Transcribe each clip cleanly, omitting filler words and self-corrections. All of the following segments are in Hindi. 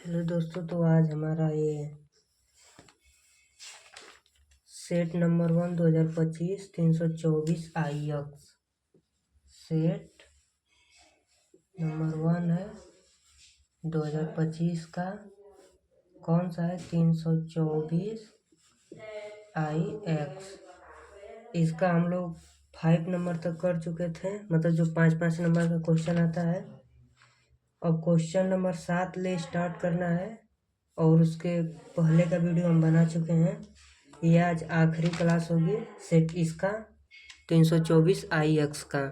हेलो दोस्तों, तो आज हमारा ये set number 1 2025 324 IX set number 1 है 2025 का। कौन सा है? 324 IX। इसका हम लोग 5 नंबर तक कर चुके थे, मतलब जो 5-5 नंबर का क्वेश्चन आता है। अब क्वेश्चन नंबर 7 ले स्टार्ट करना है, और उसके पहले का वीडियो हम बना चुके हैं। ये आज आखिरी क्लास होगी सेट इसका 324 IX का।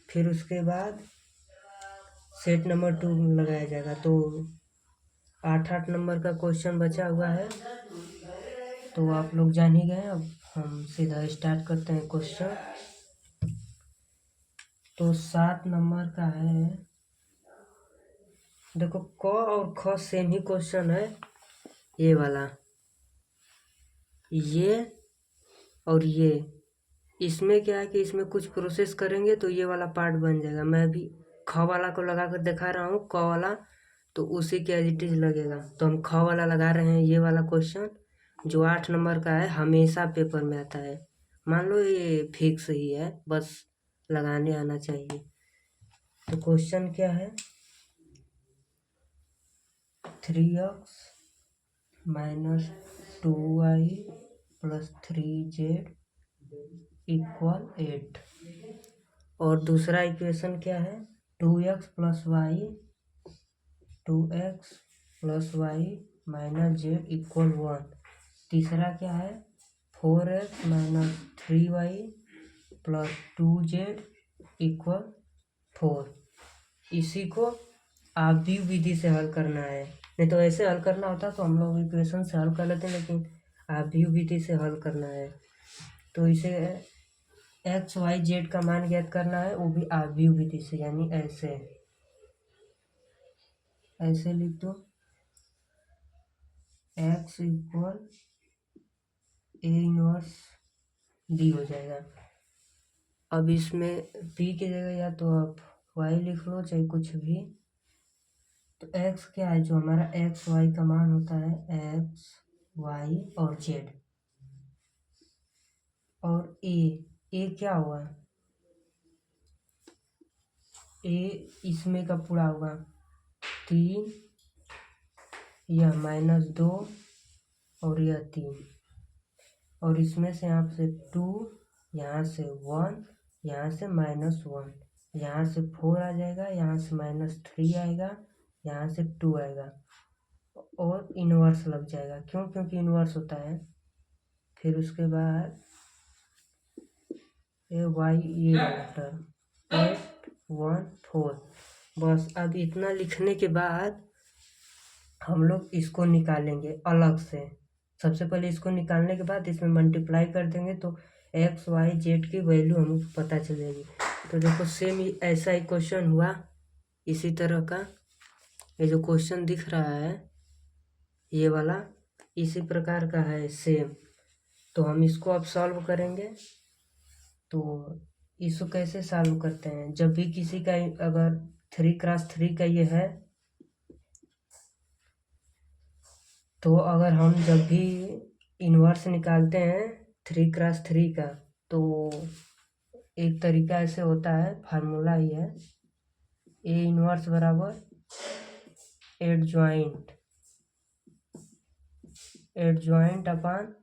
फिर उसके बाद सेट नंबर 2 लगाया जाएगा। तो 8-8 नंबर का क्वेश्चन बचा हुआ है, तो आप लोग जान ही गए। अब हम सीधा स्टार्ट करते हैं क्वेश्चन। तो 7 नंबर का है, देखो क और ख सेम ही क्वेश्चन है। ये वाला, ये और ये, इसमें क्या है कि इसमें कुछ प्रोसेस करेंगे तो ये वाला पार्ट बन जाएगा। मैं भी ख वाला को लगा कर दिखा रहा हूँ, क वाला तो उसी के एज इट इज लगेगा। तो हम ख वाला लगा रहे हैं। ये वाला क्वेश्चन जो 8 नंबर का है, हमेशा पेपर में आता है। मान लो ये फिक्स ही है, बस लगाने आना चाहिए। तो क्वेश्चन क्या है? 3x minus 2y plus 3z equal 8। और दूसरा इक्वेशन क्या है? 2x plus y 2x plus y minus z equal 1। तीसरा क्या है? 4x minus 3y plus 2z equal 4। इसी को आव्यूह विधि से हल करना है। नहीं तो ऐसे हल करना होता तो हम लोग इक्वेशन से हल कर लेते, लेकिन आव्यूह विधि से हल करना है। तो इसे एक्स वाई जेड का मान ज्ञात करना है, वो भी आव्यूह विधि से, यानी ऐसे लिख दो। X equal A inverse D हो जाएगा। अब इसमें पी की जगह या तो आप वाई लिख लो, चाहे कुछ भी। तो एक्स क्या है? जो हमारा एक्स वाई का मान होता है, एक्स वाई और जेड। और ए क्या हुआ? ए इसमें का पूरा होगा 3, यह -2 और यह 3, और इसमें से यहाँ से 2, यहाँ से 1, यहाँ से -1, यहाँ से 4 आ जाएगा, यहाँ से -3 आएगा, यहाँ से 2 आएगा, और इन्वर्स लग जाएगा। क्यों? क्योंकि इन्वर्स होता है। फिर उसके बाद ये वाई, ये वाला टर्म 8 1 4। बस अब इतना लिखने के बाद हम लोग इसको निकालेंगे अलग से। सबसे पहले इसको निकालने के बाद इसमें मल्टीप्लाई कर देंगे, तो एक्स वाई जेड की वैल्यू हमको पता चलेगी। तो देखो सेम ऐसा ही क्वेश्चन हुआ, इसी तरह का। ये जो क्वेश्चन दिख रहा है ये वाला, इसी प्रकार का है सेम। तो हम इसको अब सॉल्व करेंगे। तो इसको कैसे सॉल्व करते हैं? जब भी किसी का अगर 3x3 का ये है, तो अगर हम जब भी इन्वर्स निकालते हैं 3x3 का, तो एक तरीका ऐसे होता है, फार्मूला ही है, ए इन्वर्स बराबर एडजॉइंट अपान,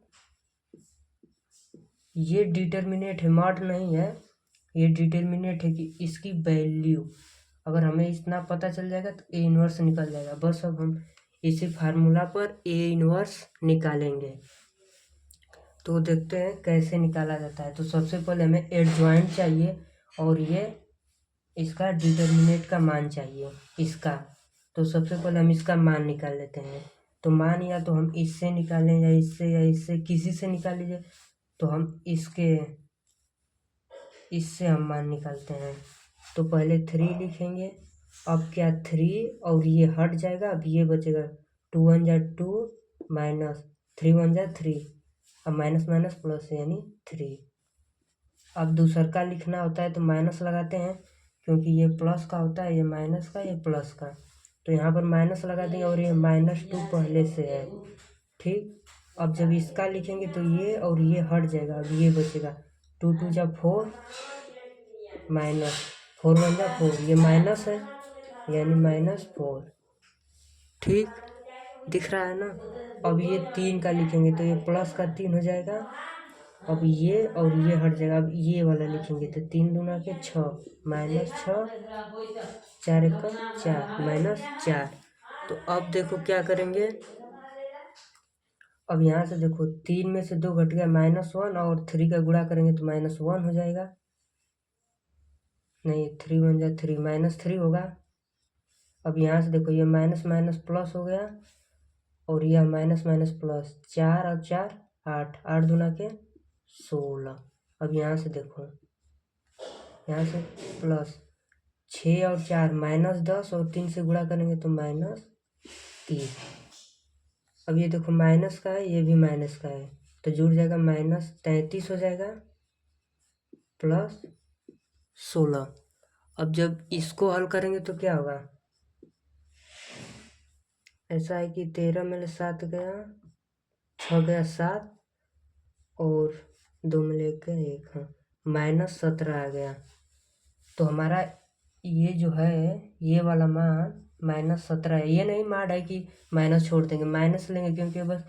ये डिटर्मिनेट है, मॉड नहीं है, ये डिटर्मिनेट है कि इसकी वैल्यू अगर हमें इतना पता चल जाएगा तो ए इन्वर्स निकल जाएगा। बस अब हम इसी फार्मूला पर ए इन्वर्स निकालेंगे। तो देखते हैं कैसे निकाला जाता है। तो सबसे पहले हमें एडजॉइंट चाहिए, और ये इसका डिटर्मिनेट का मान चाहिए इसका। तो सबसे पहले हम इसका मान निकाल लेते हैं। तो मान या तो हम इससे निकालें, या इससे किसी से निकाल लीजिए। तो हम इससे हम मान निकालते हैं। तो पहले 3 लिखेंगे। अब क्या 3 और ये हट जाएगा, अब ये बचेगा 2 1 जा 2 माइनस 3 1 जा 3, अब माइनस माइनस प्लस यानी 3। अब दूसर का लिखना होता है तो माइनस लगाते हैं, क्योंकि ये प्लस का होता है, ये माइनस का, ये प्लस का। तो यहाँ पर माइनस लगा देंगे और ये -2 पहले से है। ठीक, अब जब इसका लिखेंगे तो ये और ये हट जाएगा, अब ये बचेगा 2 2 जा 4 -4 1 जा 4, ये माइनस है यानी -4। ठीक, दिख रहा है ना। अब ये 3 का लिखेंगे तो ये प्लस का 3 हो जाएगा। अब ये और ये हट जाएगा, अब ये वाला लिखेंगे तो 3 दूना के 6 -6 4 1 4 -4। तो अब देखो क्या करेंगे, अब यहाँ से देखो 3 में से 2 घट गया -1 और 3 का गुणा करेंगे तो -1 हो जाएगा। नहीं, 3 1 जा 3 -3 होगा। अब यहाँ से देखो ये माइनस माइनस प्लस हो गया और यह माइनस माइनस प्लस, 4 और 4 8 8 दूना के 16। अब यहाँ से देखो, यहाँ से प्लस 6 और 4 -10 और 3 से गुणा करेंगे तो -3। अब ये देखो माइनस का है, ये भी माइनस का है तो जुड़ जाएगा -33 हो जाएगा +16। अब जब इसको हल करेंगे तो क्या होगा, ऐसा है कि 13 में 7 गया, 6 गया 7 और 2 में लेकर 1, हाँ -17 आ गया। तो हमारा ये जो है ये वाला मान -17 है। ये नहीं मान है कि माइनस छोड़ देंगे, माइनस लेंगे क्योंकि बस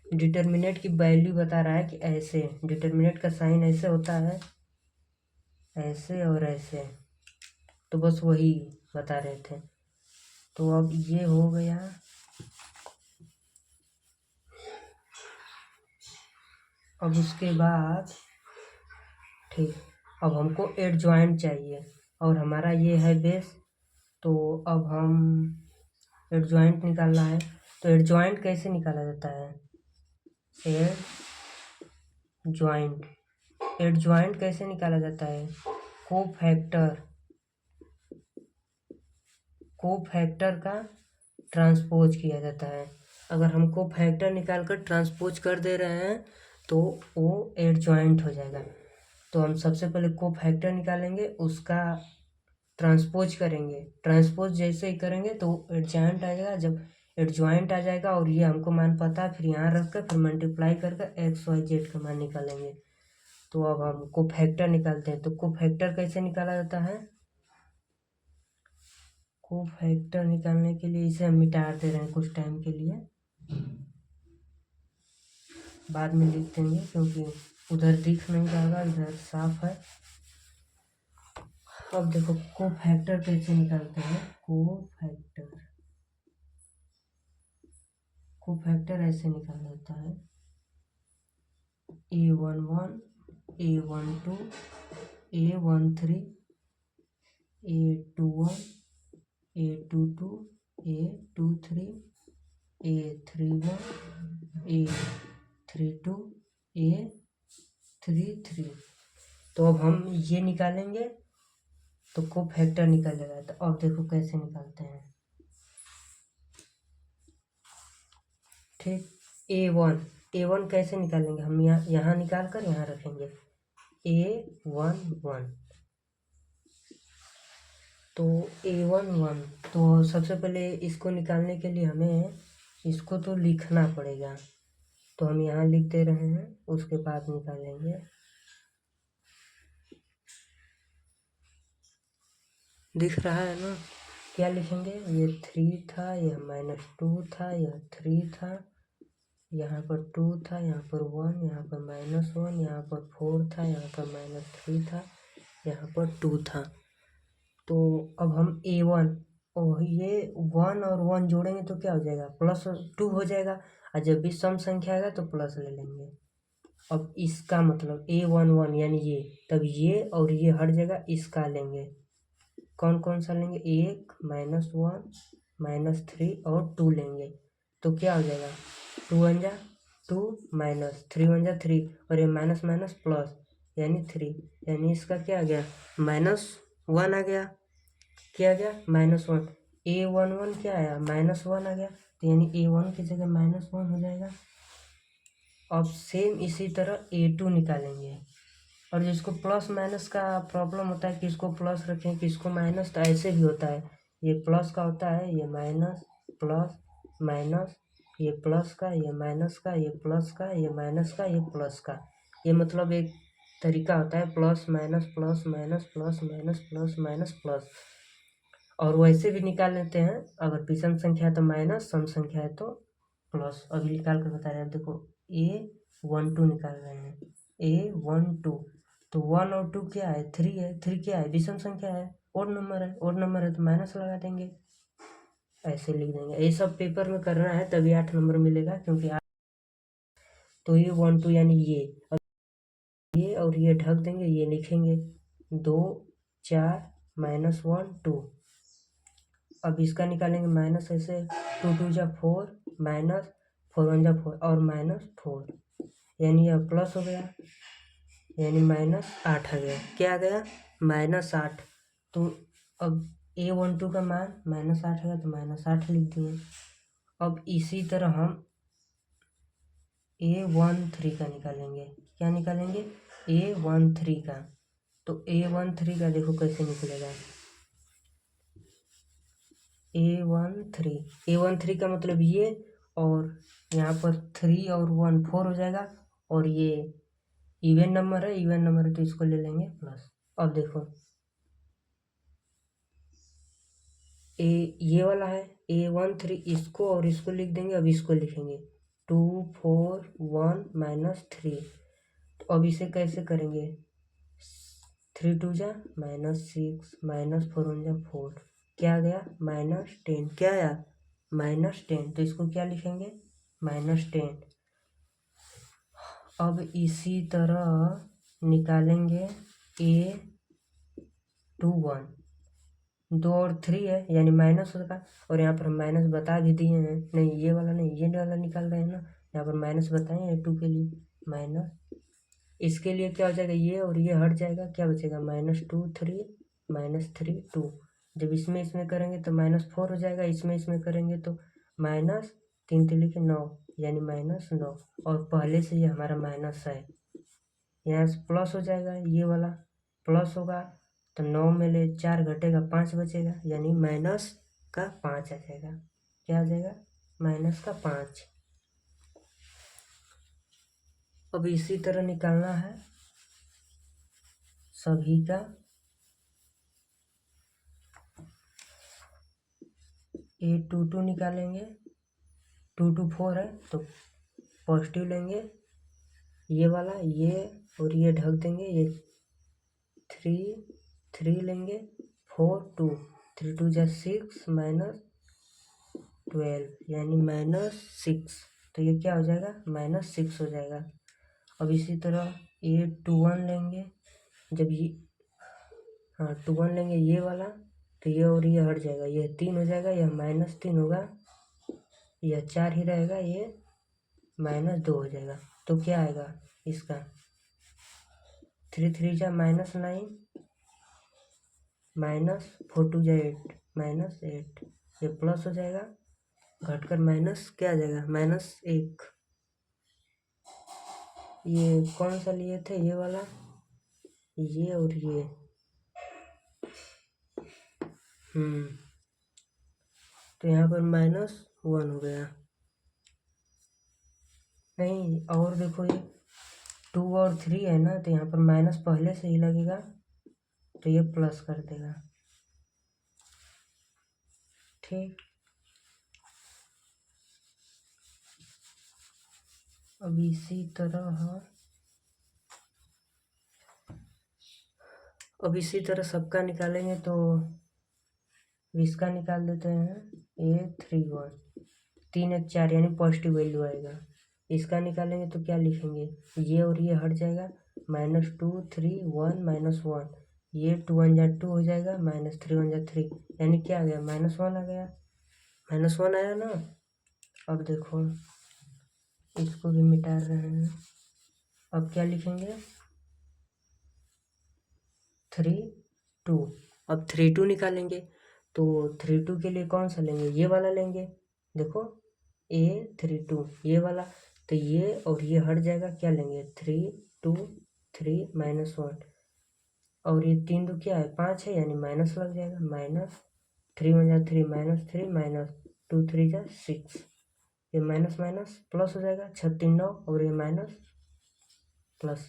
डिटर्मिनेंट की वैल्यू बता रहा है कि ऐसे डिटर्मिनेंट का साइन ऐसे होता है, ऐसे और ऐसे, तो बस वही बता रहे थे। तो अब ये हो गया। अब उसके बाद ठीक, अब हमको एडजॉइंट चाहिए और हमारा ये है बेस, तो अब हम एडजॉइंट निकालना है। तो एडजॉइंट कैसे निकाला जाता है, एडजॉइंट कैसे निकाला जाता है, कोफैक्टर का ट्रांसपोज किया जाता है। अगर हम कोफैक्टर निकाल कर ट्रांसपोज कर दे रहे हैं तो वो एडजॉइंट हो जाएगा। तो हम सबसे पहले कोफैक्टर निकालेंगे, उसका ट्रांसपोज करेंगे, ट्रांसपोज जैसे ही करेंगे तो एडजॉइंट आ जाएगा। जब एडजॉइंट आ जाएगा और ये हमको मान पता है, फिर यहाँ रख कर फिर मल्टीप्लाई करके एक्स वाई जेड का मान निकालेंगे। तो अब हम कोफैक्टर निकालते हैं। तो कोफैक्टर कैसे निकाला जाता है, कोफैक्टर निकालने के लिए इसे हम मिटा दे रहे हैं कुछ टाइम के लिए, बाद में लिख देंगे क्योंकि उधर दिख नहीं पाएगा, इधर साफ है। अब देखो कोफैक्टर कैसे निकालते हैं, कोफैक्टर ऐसे निकाला जाता है, A11 A12 A13 A21 A22 A23 A31 A32 A33। तो अब हम ये निकालेंगे तो कोफैक्टर निकल जाएगा। तो अब देखो कैसे निकालते हैं। ठीक, A1 कैसे निकालेंगे, हम यहाँ निकाल कर यहाँ रखेंगे A11। तो A11, तो सबसे पहले इसको निकालने के लिए हमें इसको तो लिखना पड़ेगा, तो हम यहाँ लिख दे रहे हैं, उसके बाद निकालेंगे। दिख रहा है ना, क्या लिखेंगे, ये 3 था, यह -2 था, यह 3 था, यहाँ पर 2 था, यहाँ पर 1, यहाँ पर -1, यहाँ पर 4 था, यहाँ पर -3 था, यहाँ पर 2 था। तो अब हम A1 और ये 1 और 1 जोड़ेंगे तो क्या हो जाएगा, +2 हो जाएगा, और जब भी सम संख्या आएगा तो प्लस ले लेंगे। अब इसका मतलब A11 यानी ये, तब ये और ये हट जाएगा, इसका लेंगे। कौन कौन सा लेंगे, 1 -1 -3 और 2 लेंगे। तो क्या हो जाएगा, 2 1 जा 2 -3 1 जा 3 और ये माइनस माइनस प्लस यानी 3, यानी इसका क्या आ गया, -1 आ गया। क्या आ गया, -1। A11 क्या आया, -1 आ गया, तो यानी A1 की जगह -1 हो जाएगा। अब सेम इसी तरह A2 निकालेंगे, और जिसको प्लस माइनस का प्रॉब्लम होता है, किसको प्लस रखें किसको माइनस, तो ऐसे भी होता है। ये प्लस का होता है, ये माइनस प्लस माइनस, ये प्लस का, ये माइनस का, ये प्लस का, ये माइनस का, ये प्लस का। ये मतलब एक तरीका होता है plus minus plus minus plus minus plus minus plus. और वैसे भी निकाल लेते हैं, अगर विषम संख्या है तो माइनस, सम संख्या है तो प्लस। अभी निकाल कर बता रहे हैं, देखो A12 निकाल रहे हैं, A12 तो 1 और 2 क्या है, 3 है, 3 क्या है, विषम संख्या है, ओड नंबर है, ओड नंबर है तो माइनस लगा देंगे, ऐसे लिख देंगे। ये सब पेपर में करना है तभी 8 नंबर मिलेगा, क्योंकि तो A12 यानी ये और ये ढक देंगे, ये लिखेंगे 2 4 -1 2। अब इसका निकालेंगे माइनस, ऐसे 2 2 जा 4 माइनस 4 1 जा 4 और -4, यानी यह प्लस हो गया, यानी -8 आ गया। क्या आ गया, -8। तो अब A12 का मान -8 है तो -8 लिख दिए। अब इसी तरह हम A13 का निकालेंगे। क्या निकालेंगे, A13 का। तो A13 का देखो कैसे निकलेगा, A13 का मतलब ये, और यहाँ पर 3 और 1 4 हो जाएगा, और ये इवन नंबर है, इवन नंबर है तो इसको ले लेंगे प्लस। अब देखो ये वाला है A13, इसको और इसको लिख देंगे। अब इसको लिखेंगे 2 4 1 -3। तो अब इसे कैसे करेंगे, 3 2 जा -6 -4 1 जा 4, क्या आ गया -10। क्या आया, -10, तो इसको क्या लिखेंगे, -10। अब इसी तरह निकालेंगे A21, 2 और 3 है यानी माइनस होगा, और यहाँ पर माइनस बता भी दिए हैं, नहीं ये वाला नहीं, ये वाला निकाल रहे हैं ना, यहाँ पर माइनस बताए हैं 2 के लिए माइनस। इसके लिए क्या हो जाएगा, ये और ये हट जाएगा, क्या बचेगा -2 3 -3 2। जब इसमें करेंगे तो -4 हो जाएगा, इसमें करेंगे तो -3 3 लिखे 9, यानी -9। और पहले से ये हमारा माइनस है, यहाँ से प्लस हो जाएगा, ये वाला प्लस होगा तो 9 में ले 4 घटेगा 5 बचेगा, यानी -5 आ जाएगा। क्या आ जाएगा, -5। अब इसी तरह निकालना है सभी का। A22 निकालेंगे, 2 2 4 है तो पॉजिटिव लेंगे, ये वाला ये और ये ढक देंगे, ये 3 3 लेंगे, 4 2 3 2 जा 6 -12, यानी -6। तो ये क्या हो जाएगा, -6 हो जाएगा। अब इसी तरह A21 लेंगे, जब ये हाँ 21 लेंगे ये वाला, तो ये और ये हट जाएगा, ये 3 हो जाएगा, यह -3 होगा, यह 4 ही रहेगा, ये -2 हो जाएगा। तो क्या आएगा इसका, 3 3 जा -9 -4 2 जा 8 -8, ये प्लस हो जाएगा, घटकर माइनस क्या आ जाएगा, -1। ये कौन सा लिए थे, ये वाला, ये और ये, तो यहाँ पर -1 हो गया। नहीं और देखो, ये 2 और 3 है ना, तो यहाँ पर माइनस पहले से ही लगेगा, तो ये प्लस कर देगा, ठीक। अब इसी सबका निकालेंगे, तो इसका निकाल देते हैं A31, 3 1 4 यानी पॉजिटिव वैल्यू आएगा। इसका निकालेंगे तो क्या लिखेंगे, ये और ये हट जाएगा, -2 3 1 -1, ये 2 1 जा 2 हो जाएगा, -3 1 जा 3, यानी क्या आ गया, -1 आ गया, -1 आया ना। अब देखो इसको भी मिटा रहे हैं, अब क्या लिखेंगे 3 2। अब 3 2 निकालेंगे, तो 3 2 के लिए कौन सा लेंगे, ये वाला लेंगे, देखो A32 ये वाला, तो ये और ये हट जाएगा, क्या लेंगे 3 2 3 -1, और ये 3 2 क्या है 5 है, यानी माइनस लग जाएगा, 3 वन जा 3 -3 -2 3 जा 6, ये माइनस माइनस प्लस हो जाएगा, 36 9 और ये माइनस प्लस,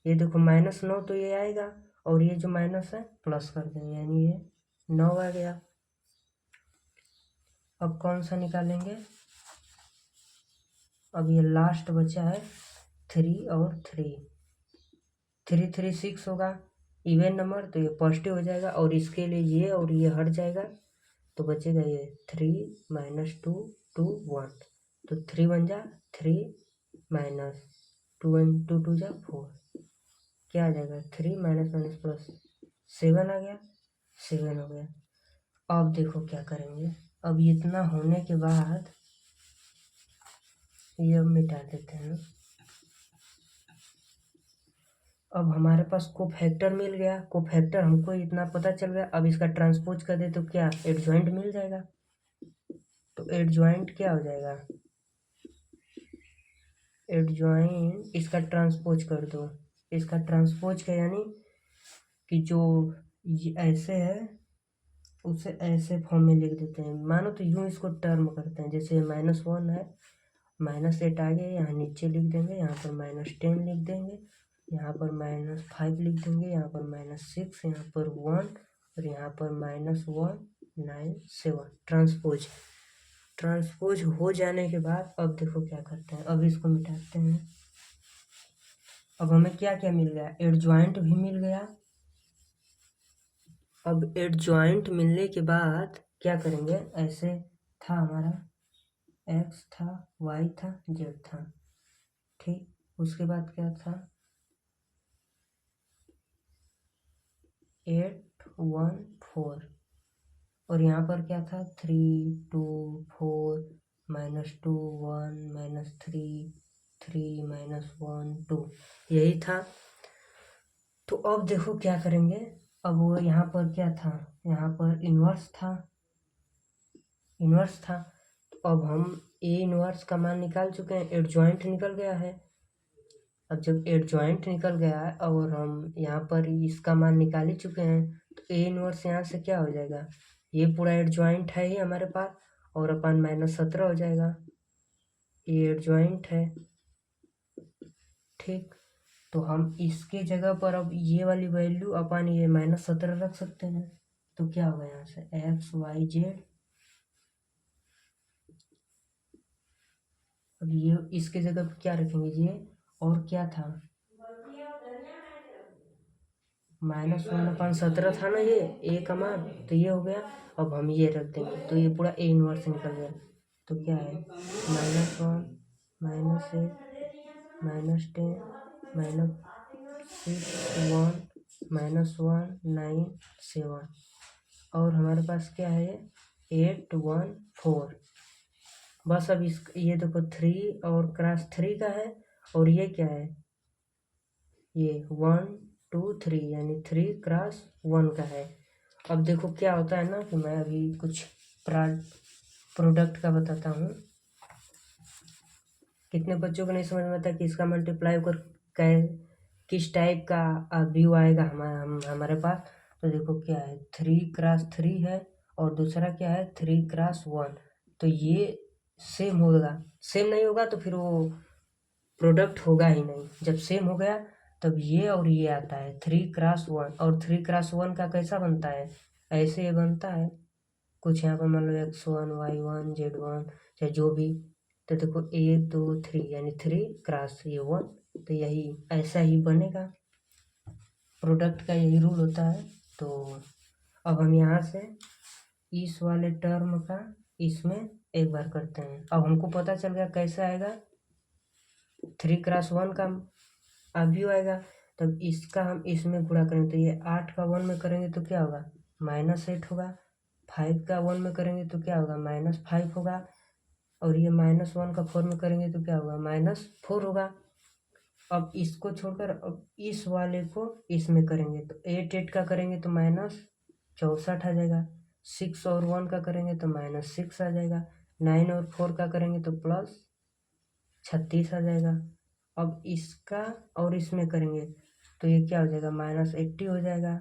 ये देखो -9 तो ये आएगा और ये जो माइनस है प्लस कर देंगे, यानी ये 9 आ गया। अब कौन सा निकालेंगे, अब ये लास्ट बचा है 3 और 3, 3 3 6 होगा, इवन नंबर तो ये पॉजिटिव हो जाएगा और इसके लिए ये और ये हट जाएगा, तो बचेगा ये 3 -2 2 1, तो 3 1 जा 3 माइनस 2 1 2 2 जा 4, क्या आ जाएगा 3 माइनस माइनस प्लस 7 आ गया, 7 हो गया। अब देखो क्या करेंगे, अब इतना होने के बाद ये अब मिटा देते हैं। अब हमारे पास कोफैक्टर मिल गया, कोफैक्टर हमको इतना पता चल गया। अब इसका ट्रांसपोज कर दे तो क्या एडजॉइंट मिल जाएगा, तो एडजॉइंट क्या हो जाएगा, एडजॉइंट इसका ट्रांसपोज कर दो, इसका ट्रांसपोज का यानी कि जो ये ऐसे है उसे ऐसे फॉर्म में लिख देते हैं, मानो तो यूँ इसको टर्म करते हैं, जैसे -1 है, -8 आगे यहाँ नीचे लिख देंगे, यहाँ पर -10 लिख देंगे, यहाँ पर -5 लिख देंगे, यहाँ पर -6, यहाँ पर 1 और यहाँ पर -1 9 7, ट्रांसपोज। ट्रांसपोज हो जाने के बाद अब देखो क्या करते हैं, अब इसको मिटाते हैं। अब हमें क्या क्या मिल गया, एडजॉइंट भी मिल गया। अब एडजॉइंट मिलने के बाद क्या करेंगे, ऐसे था हमारा x था, y था, z था, ठीक, उसके बाद क्या था 8 1 4 और यहाँ पर क्या था 3 2 4 -2 1 -3 3 -1 2, यही था। तो अब देखो क्या करेंगे, अब वो यहाँ पर क्या था, यहाँ पर इन्वर्स था, इन्वर्स था, तो अब हम ए इन्वर्स का मान निकाल चुके हैं, एडजॉइंट निकल गया है। अब जब एडजॉइंट निकल गया है और हम यहाँ पर इसका मान निकाल ही चुके हैं, तो ए इन्वर्स यहाँ से क्या हो जाएगा, ये पूरा एडजॉइंट है ही हमारे पास और अपन -17 हो जाएगा, ये एडजॉइंट है, ठीक। तो हम इसके जगह पर अब ये वाली वैल्यू अपन ये -17 रख सकते हैं, तो क्या होगा यहाँ से x y z, अब ये इसके जगह पर क्या रखेंगे ये, और क्या था -1/17 था ना ये ए का मान, तो ये हो गया। अब हम ये रख देंगे तो ये पूरा ए इनवर्स निकल गया, तो क्या है -1 -8 -10 -6 1 -1 9 7, और हमारे पास क्या है 8 1 4, बस। अब इस ये देखो 3 और क्रॉस 3 का है, और ये क्या है ये 1 2 3 यानी 3 क्रॉस 1 का है। अब देखो क्या होता है ना कि मैं अभी कुछ प्रोडक्ट का बताता हूँ, कितने बच्चों को नहीं समझ में आता कि इसका मल्टीप्लाई कर किस टाइप का व्यू आएगा हमारे पास। तो देखो क्या है 3 क्रॉस 3 है और दूसरा क्या है 3 क्रॉस 1, तो ये सेम होगा, सेम नहीं होगा तो फिर वो प्रोडक्ट होगा ही नहीं। जब सेम हो गया तब ये और ये आता है 3 क्रॉस 1, और 3 क्रॉस 1 का कैसा बनता है, ऐसे ये बनता है कुछ, यहाँ पर मान लो x1 y1 z1 चाहे जो भी, तो देखो 1 2 3 यानी 3 क्रॉस ये 1, तो यही ऐसा ही बनेगा, प्रोडक्ट का यही रूल होता है। तो अब हम यहाँ से इस वाले टर्म का इसमें एक बार करते हैं, अब हमको पता चल गया कैसे आएगा 3 क्रॉस 1 का व्यू आएगा, तब इसका हम इसमें गुणा करेंगे, तो ये 8 का 1 में करेंगे तो क्या होगा -8 होगा, 5 का 1 में करेंगे तो क्या होगा -5 होगा, और ये -1 का 4 में करेंगे तो क्या होगा -4 होगा। अब इसको छोड़कर अब इस वाले को इसमें करेंगे, तो 8 8 का करेंगे तो -64 आ जाएगा, 6 और 1 का करेंगे तो -6 आ जाएगा, 9 और 4 का करेंगे तो +36 आ जाएगा। अब इसका और इसमें करेंगे तो ये क्या हो जाएगा -80 हो जाएगा,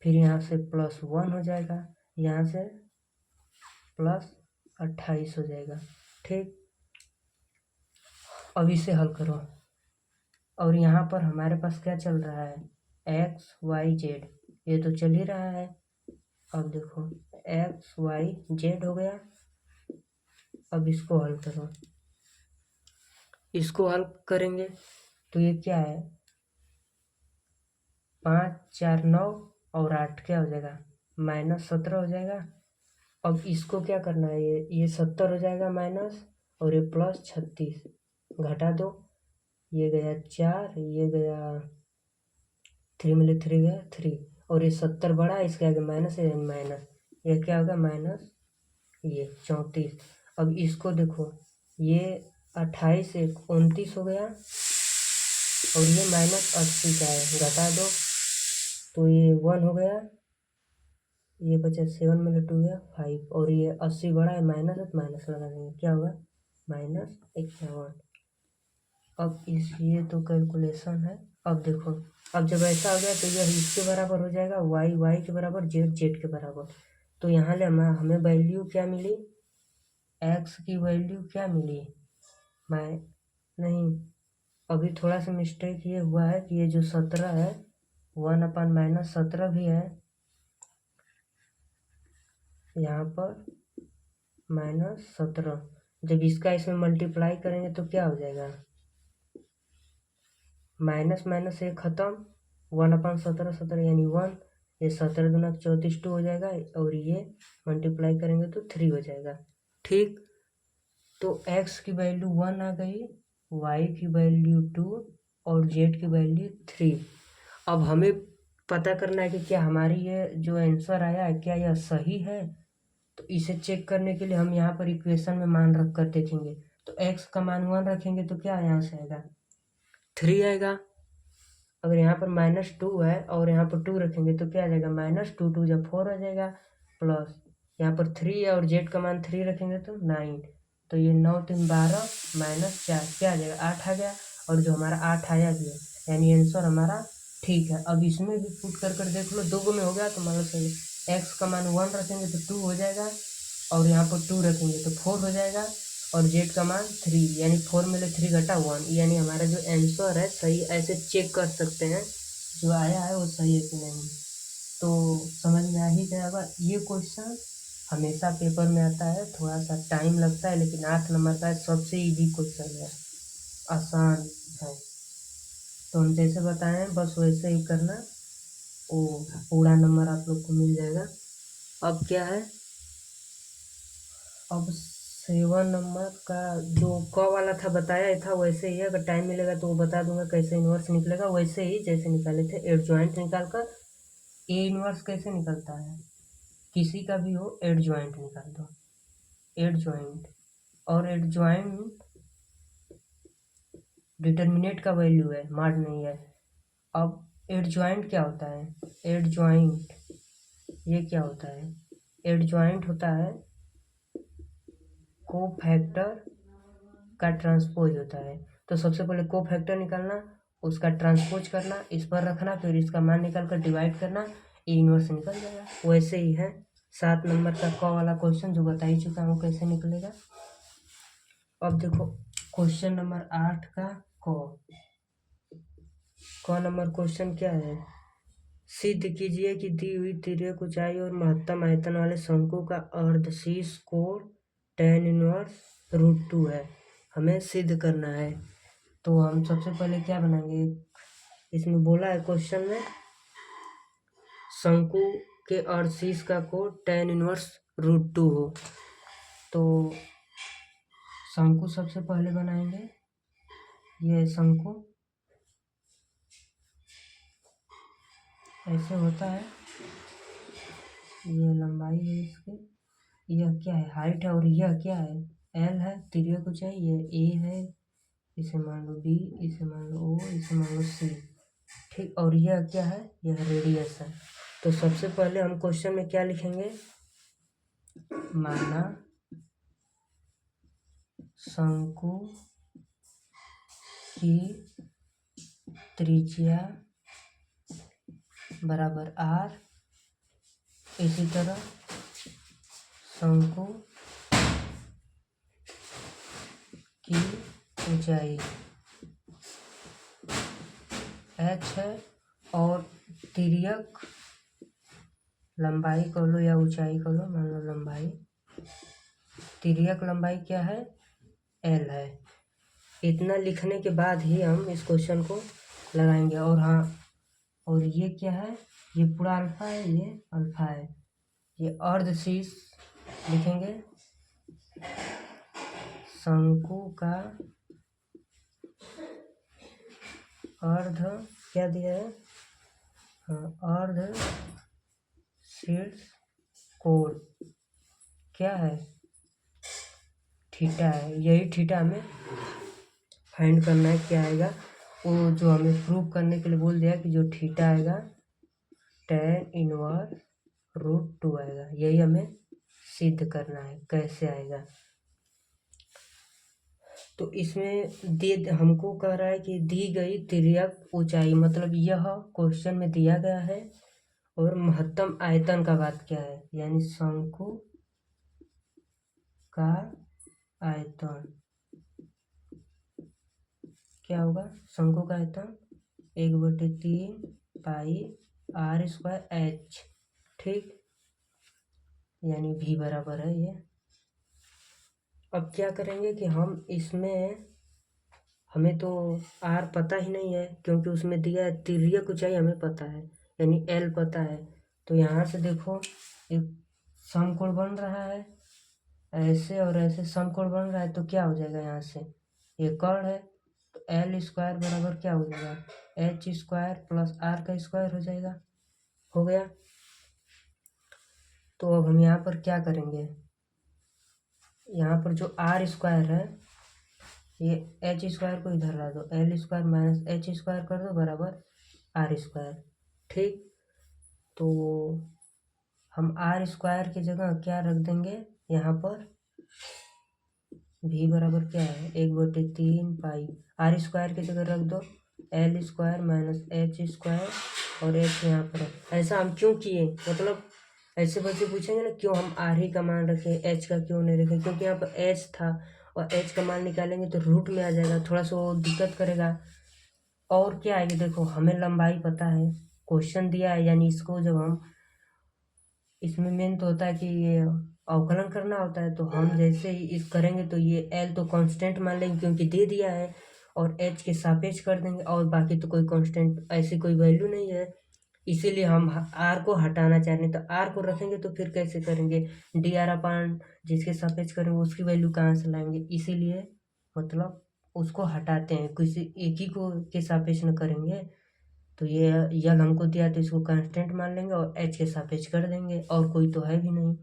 फिर यहाँ से +1 हो जाएगा, यहाँ से प्लस 28 हो जाएगा। ठीक, अब इसे हल करो। और यहाँ पर हमारे पास क्या चल रहा है, एक्स वाई जेड, ये तो चल ही रहा है। अब देखो एक्स वाई जेड हो गया। अब इसको हल करो। इसको हल करेंगे तो ये क्या है, 5 4 9 और 8 क्या हो जाएगा, -17 हो जाएगा। अब इसको क्या करना है, ये 70 हो जाएगा माइनस, और ये प्लस 36 घटा दो। ये गया 4, ये गया 3 मिले 3 गया 3, और ये 70 बड़ा है, इसके आगे माइनस है, माइनस ये क्या होगा माइनस ये 34। अब इसको देखो, ये 28 1 29 हो गया, और ये -80 का है, घटा दो तो ये 1 हो गया, ये बचा 7 में 2 गया 5, और ये 80 बड़ा है, माइनस है तो माइनस लगा देंगे, क्या होगा -51। अब ये तो कैलकुलेशन है। अब देखो, अब जब ऐसा हो गया तो यह इसके बराबर हो जाएगा, y के बराबर, z के बराबर। तो यहाँ ले हमें वैल्यू क्या मिली, x की वैल्यू क्या मिली, मैं नहीं, अभी थोड़ा सा मिस्टेक ये हुआ है कि ये जो 17 है 1/-17 भी है यहाँ पर, -17। जब इसका इसमें मल्टीप्लाई करेंगे तो क्या हो जाएगा, माइनस माइनस ये खत्म, 1/17 17 यानी 1, ये 17 दूना 34 2 हो जाएगा, और ये मल्टीप्लाई करेंगे तो 3 हो जाएगा। ठीक, तो x की वैल्यू 1 आ गई, y की वैल्यू 2 और z की वैल्यू 3। अब हमें पता करना है कि क्या हमारी ये जो आंसर आया है क्या यह सही है। तो इसे चेक करने के लिए हम यहाँ पर इक्वेशन में मान रख कर देखेंगे। तो x का मान 1 रखेंगे तो क्या यहाँ से आएगा 3 आएगा। अगर यहाँ पर -2 है और यहाँ पर 2 रखेंगे तो क्या आ जाएगा, -2 2 जब 4 आ जाएगा, प्लस यहाँ पर 3 है और z का मान 3 रखेंगे तो 9, तो ये 9 3 12 -4 क्या आ जाएगा 8 आ गया। और जो हमारा 8 आया भी है, यानी आंसर हमारा ठीक है। अब इसमें भी पुट कर देख लो, 2 में हो गया तो मान लो सही, x का मान 1 रखेंगे तो 2 हो जाएगा, और यहाँ पर 2 रखेंगे तो 4 हो जाएगा, और z का मान 3, यानी 4 में 3 घटा 1, यानी हमारा जो आंसर है सही। ऐसे चेक कर सकते हैं जो आया है वो सही है कि नहीं। तो समझ में आ ही गया होगा। ये क्वेश्चन हमेशा पेपर में आता है, थोड़ा सा टाइम लगता है, लेकिन 8 नंबर का सबसे इजी क्वेश्चन है, आसान है। तो हम जैसे बताएं बस वैसे ही करना, वो पूरा नंबर आप लोग को मिल जाएगा। अब क्या है, अब 7 नंबर का जो क वाला था बताया ही था, वैसे ही है। अगर टाइम मिलेगा तो वो बता दूंगा कैसे इन्वर्स निकलेगा, वैसे ही जैसे निकाले थे एडजॉइंट निकाल कर। ए इन्वर्स कैसे निकलता है, किसी का भी हो एडजॉइंट निकाल दो, एडजॉइंट, और एडजॉइंट डिटर्मिनेंट का वैल्यू है, मार्ड नहीं है। अब एडजॉइंट क्या होता है, एडजॉइंट ये क्या होता है, एडजॉइंट होता है कोफैक्टर का ट्रांसपोज होता है। तो सबसे पहले कोफैक्टर निकालना, उसका ट्रांसपोज करना, इस पर रखना, फिर इसका मान निकाल कर डिवाइड करना, ए इनवर्स निकल जाएगा। वैसे ही है 7 नंबर का क वाला क्वेश्चन जो बता ही चुका हूँ कैसे निकलेगा। अब देखो क्वेश्चन नंबर 8 का क नंबर क्वेश्चन क्या है, सिद्ध कीजिए कि दी हुई तिर्यक ऊंचाई और महत्तम आयतन वाले शंकु का अर्धशीर्ष कोण tan इनवर्स √2 है, हमें सिद्ध करना है। तो हम सबसे पहले क्या बनाएंगे, इसमें बोला है क्वेश्चन में शंकु के अर्धशीर्ष का कोण tan इनवर्स √2 हो। तो शंकु सबसे पहले बनाएंगे, ये शंकु ऐसे होता है, ये लंबाई है इसकी, यह क्या है हाइट है, और यह क्या है एल है, तिर्यक ऊंचाई ये ए है, इसे मान लो बी, इसे मान लो ओ, इसे मान लो सी। ठीक, और यह क्या है, यह रेडियस है। तो सबसे पहले हम क्वेश्चन में क्या लिखेंगे, माना शंकु की त्रिज्या बराबर r, इसी तरह शंकु की ऊंचाई h है और तिर्यक लंबाई कह लो या ऊंचाई कह लो, मान लो लंबाई, तिर्यक लंबाई क्या है, l है। इतना लिखने के बाद ही हम इस क्वेश्चन को लगाएंगे। और हाँ, और ये क्या है, ये पूरा अल्फा है, ये अल्फा है, ये अर्धशीर्ष लिखेंगे, शंकु का अर्ध क्या दिया है, अर्ध शीर्ष कोण क्या है, थीटा है। यही थीटा हमें फाइंड करना है, क्या आएगा वो जो हमें प्रूव करने के लिए बोल दिया कि जो थीटा आएगा tan इनवर्स √2 आएगा। यही हमें सिद्ध करना है, कैसे आएगा। तो इसमें हमको कह रहा है कि दी गई तिर्यक ऊंचाई, मतलब यह क्वेश्चन में दिया गया है, और महत्तम आयतन का बात क्या है, यानी शंकु का आयतन क्या होगा, शंकु का आयतन 1/3 पाई r² h, ठीक, यानी v बराबर है ये। अब क्या करेंगे कि हम इसमें, हमें तो r पता ही नहीं है क्योंकि उसमें दिया है तिर्यक ऊंचाई हमें पता है, यानी l पता है। तो यहाँ से देखो एक समकोण बन रहा है, ऐसे और ऐसे समकोण बन रहा है, तो क्या हो जाएगा, यहाँ से ये कर्ण है, तो l² बराबर क्या हो जाएगा, h² प्लस r का स्क्वायर हो जाएगा, हो गया। तो अब हम यहाँ पर क्या करेंगे, यहाँ पर जो r² है, ये h² को इधर ला दो, l² माइनस h² कर दो बराबर r², ठीक। तो हम r² की जगह क्या रख देंगे, यहाँ पर v बराबर क्या है, 1/3 पाई, r² की जगह रख दो l² माइनस h² और h यहाँ पर है। ऐसा हम क्यों किए, मतलब ऐसे बच्चे पूछेंगे ना क्यों हम r ही का मान रखे, h का क्यों नहीं रखे, क्योंकि यहाँ पर h था और h का मान निकालेंगे तो रूट में आ जाएगा, थोड़ा सा वो दिक्कत करेगा। और क्या आएगी, देखो हमें लंबाई पता है, क्वेश्चन दिया है, यानी इसको जब हम, इसमें मेन तो होता है कि ये अवकलन करना होता है, तो हम जैसे ही इस करेंगे तो ये l तो कांस्टेंट मान लेंगे क्योंकि दे दिया है, और h के सापेक्ष कर देंगे, और बाकी तो कोई कांस्टेंट ऐसी कोई वैल्यू नहीं है, इसीलिए हम r को हटाना चाह रहे हैं। तो r को रखेंगे तो फिर कैसे करेंगे, dr/, जिसके सापेक्ष करेंगे उसकी वैल्यू कहाँ से लाएंगे, इसीलिए मतलब उसको हटाते हैं, किसी एक ही को के सापेक्ष न करेंगे। तो ये यल हमको दिया तो इसको कांस्टेंट मान लेंगे और h के सापेक्ष कर देंगे, और कोई तो है भी नहीं।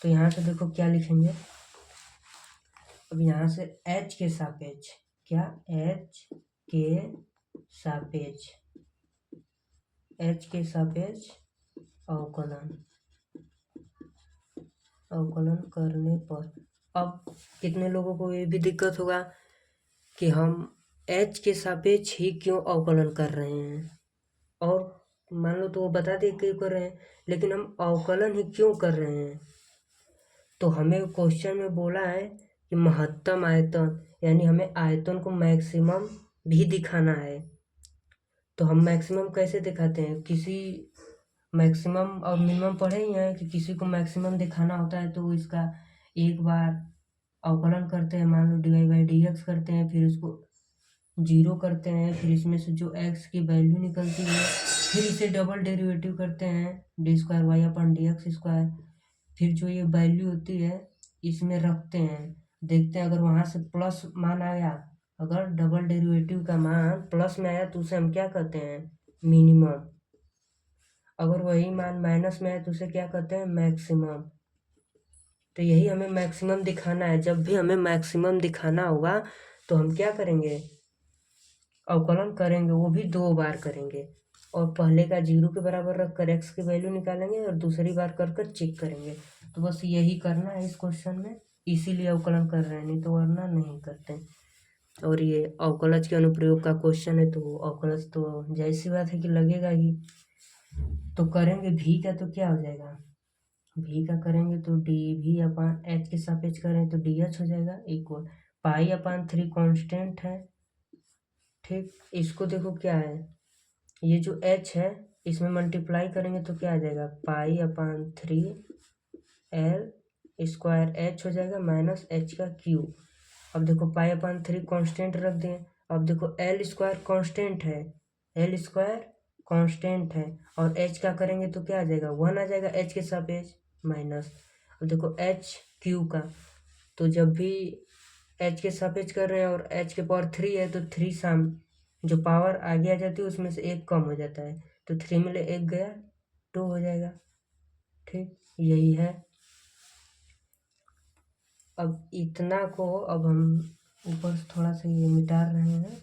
तो यहाँ से देखो क्या लिखेंगे, अब यहाँ से h के सापेक्ष, क्या h के सापेक्ष अवकलन करने पर, अब कितने लोगों को ये भी दिक्कत होगा कि हम h के सापेक्ष ही क्यों अवकलन कर रहे हैं, और मान लो तो वो बता दे क्यों कर रहे हैं, लेकिन हम अवकलन ही क्यों कर रहे हैं। तो हमें क्वेश्चन में बोला है कि महत्तम आयतन, यानी हमें आयतन को मैक्सिमम भी दिखाना है। तो हम मैक्सिमम कैसे दिखाते हैं, किसी मैक्सिमम और मिनिमम पढ़े ही हैं कि किसी को मैक्सिमम दिखाना होता है तो इसका एक बार अवकलन करते हैं, मान लो dy/dx करते हैं, फिर उसको 0 करते हैं, फिर इसमें से जो x की वैल्यू निकलती है फिर इसे डबल डेरिवेटिव करते हैं d²y/dx², फिर जो ये वैल्यू होती है इसमें रखते हैं, देखते हैं अगर वहाँ से प्लस मान आया, अगर डबल डेरिवेटिव का मान प्लस में आया तो उसे हम क्या कहते हैं, मिनिमम, अगर वही मान माइनस में आया तो उसे क्या कहते हैं, मैक्सिमम। तो यही हमें मैक्सिमम दिखाना है। जब भी हमें मैक्सिमम दिखाना होगा तो हम क्या करेंगे, अवकलन करेंगे, वो भी 2 बार करेंगे, और पहले का 0 के बराबर रख कर x की वैल्यू निकालेंगे और दूसरी बार कर चेक करेंगे। तो बस यही करना है इस क्वेश्चन में, इसीलिए अवकलन कर रहे हैं, नहीं तो वरना नहीं करते। और ये अवकलज के अनुप्रयोग का क्वेश्चन है, तो अवकलज तो जाहिर सी बात है कि लगेगा ही। तो करेंगे भी का तो क्या हो जाएगा, v का करेंगे तो डी वी अपान एच के सापेक्ष करें तो डी एच हो जाएगा इक्वल पाई अपान 3 कांस्टेंट है। ठीक, इसको देखो क्या है, ये जो h है इसमें मल्टीप्लाई करेंगे तो क्या आ जाएगा पाई अपान 3 एल स्क्वायर एच हो जाएगा माइनस एच का क्यूब। अब देखो पाई अपान 3 कांस्टेंट रख दें। अब देखो एल स्क्वायर कांस्टेंट है, एल स्क्वायर कांस्टेंट है और एच का करेंगे तो क्या आ जाएगा 1 आ जाएगा एच के सापेक्ष माइनस। अब देखो एच क्यू का, तो जब भी एच के सापेक्ष कर रहे हैं और एच के पावर 3 है तो 3 साम जो पावर आगे आ जाती है उसमें से एक कम हो जाता है, तो 3 में ले एक गया 2 हो जाएगा। ठीक, यही है। अब इतना को अब हम ऊपर से थोड़ा सा ये मिटा रहे हैं,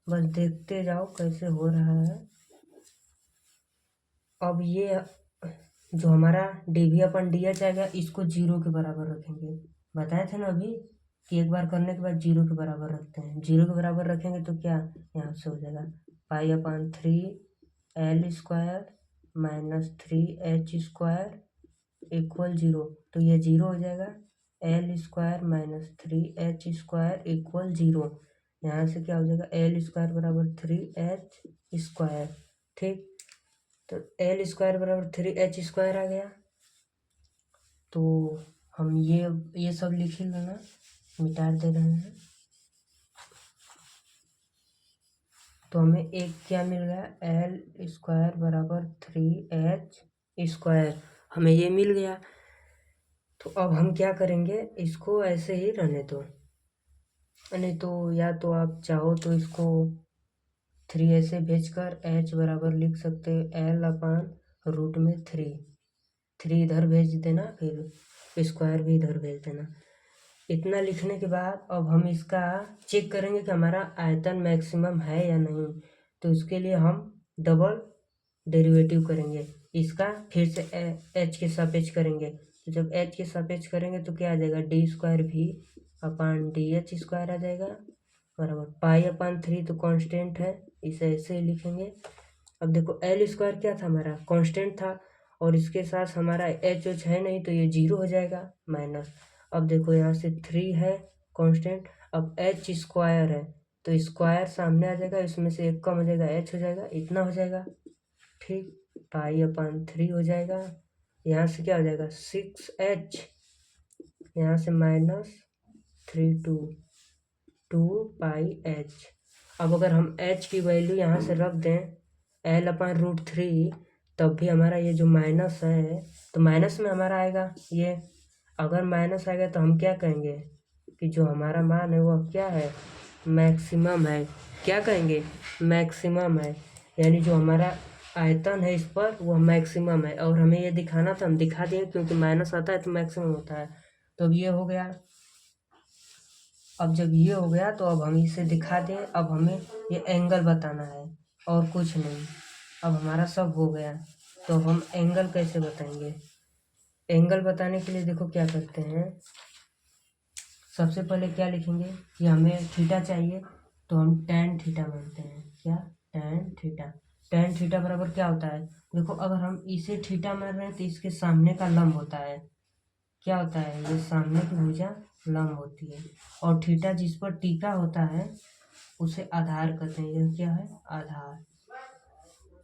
बस देखते जाओ कैसे हो रहा है। अब ये जो हमारा डी अपन डी एच आएगा इसको 0 के बराबर रखेंगे। बताए थे ना अभी कि एक बार करने के बाद 0 के बराबर रखते हैं। 0 के बराबर रखेंगे तो क्या यहाँ से हो जाएगा पाई अपान 3 L square minus 3 H square equal 0। तो ये 0 हो जाएगा, L square minus 3 H square equal 0। यहाँ से क्या हो जाएगा एल स्क्वायर बराबर 3 एच स्क्वायर। ठीक, तो एल स्क्वायर बराबर 3 एच स्क्वायर आ गया। तो हम ये सब लिख ही लेना, मिटा दे रहे हैं। तो हमें एक क्या मिल गया एल स्क्वायर बराबर 3 एच स्क्वायर, हमें ये मिल गया। तो अब हम क्या करेंगे, इसको ऐसे ही रहने दो, नहीं तो या तो आप चाहो तो इसको 3 ऐसे भेजकर एच बराबर लिख सकते हो एल अपान रूट में 3 इधर भेज देना, फिर स्क्वायर भी इधर भेज देना। इतना लिखने के बाद अब हम इसका चेक करेंगे कि हमारा आयतन मैक्सिमम है या नहीं। तो इसके लिए हम डबल डेरिवेटिव करेंगे इसका, फिर से एच के सापेक्ष करेंगे। तो जब एच के सापेक्ष करेंगे तो क्या आ जाएगा डी स्क्वायर भी अपान डी एच स्क्वायर आ जाएगा बराबर पाई अपान 3 तो कांस्टेंट है, इसे ऐसे ही लिखेंगे। अब देखो एल स्क्वायर क्या था हमारा कांस्टेंट था और इसके साथ हमारा एच एच है नहीं तो ये 0 हो जाएगा माइनस। अब देखो यहाँ से 3 है कांस्टेंट, अब एच स्क्वायर है तो स्क्वायर सामने आ जाएगा, इसमें से एक कम हो जाएगा एच हो जाएगा, इतना हो जाएगा। ठीक, पाई अपान 3 हो जाएगा, यहाँ से क्या हो जाएगा 6h, यहाँ से माइनस 2 पाई एच। अब अगर हम एच की वैल्यू यहाँ से रख दें एल अपान रूट 3, तब भी हमारा ये जो माइनस है तो माइनस में हमारा आएगा ये। अगर माइनस आएगा तो हम क्या कहेंगे कि जो हमारा मान है वह क्या है मैक्सिमम है। क्या कहेंगे मैक्सिमम है, यानी जो हमारा आयतन है इस पर वह मैक्सिमम है। और हमें ये दिखाना था, हम दिखा दिए क्योंकि माइनस आता है तो मैक्सिमम होता है। तो अब ये हो गया। अब जब ये हो गया तो अब हम इसे दिखा दें, अब हमें ये एंगल बताना है और कुछ नहीं। अब हमारा सब हो गया, तो हम एंगल कैसे बताएंगे। एंगल बताने के लिए देखो क्या करते हैं, सबसे पहले क्या लिखेंगे कि हमें थीटा चाहिए तो हम tan थीटा मानते हैं। क्या tan थीटा, tan थीटा बराबर क्या होता है, देखो अगर हम इसे थीटा मान रहे हैं तो इसके सामने का लंब होता है, क्या होता है ये सामने की भुजा लंब होती है, और थीटा जिस पर टीका होता है उसे आधार कहते हैं। यह क्या है आधार।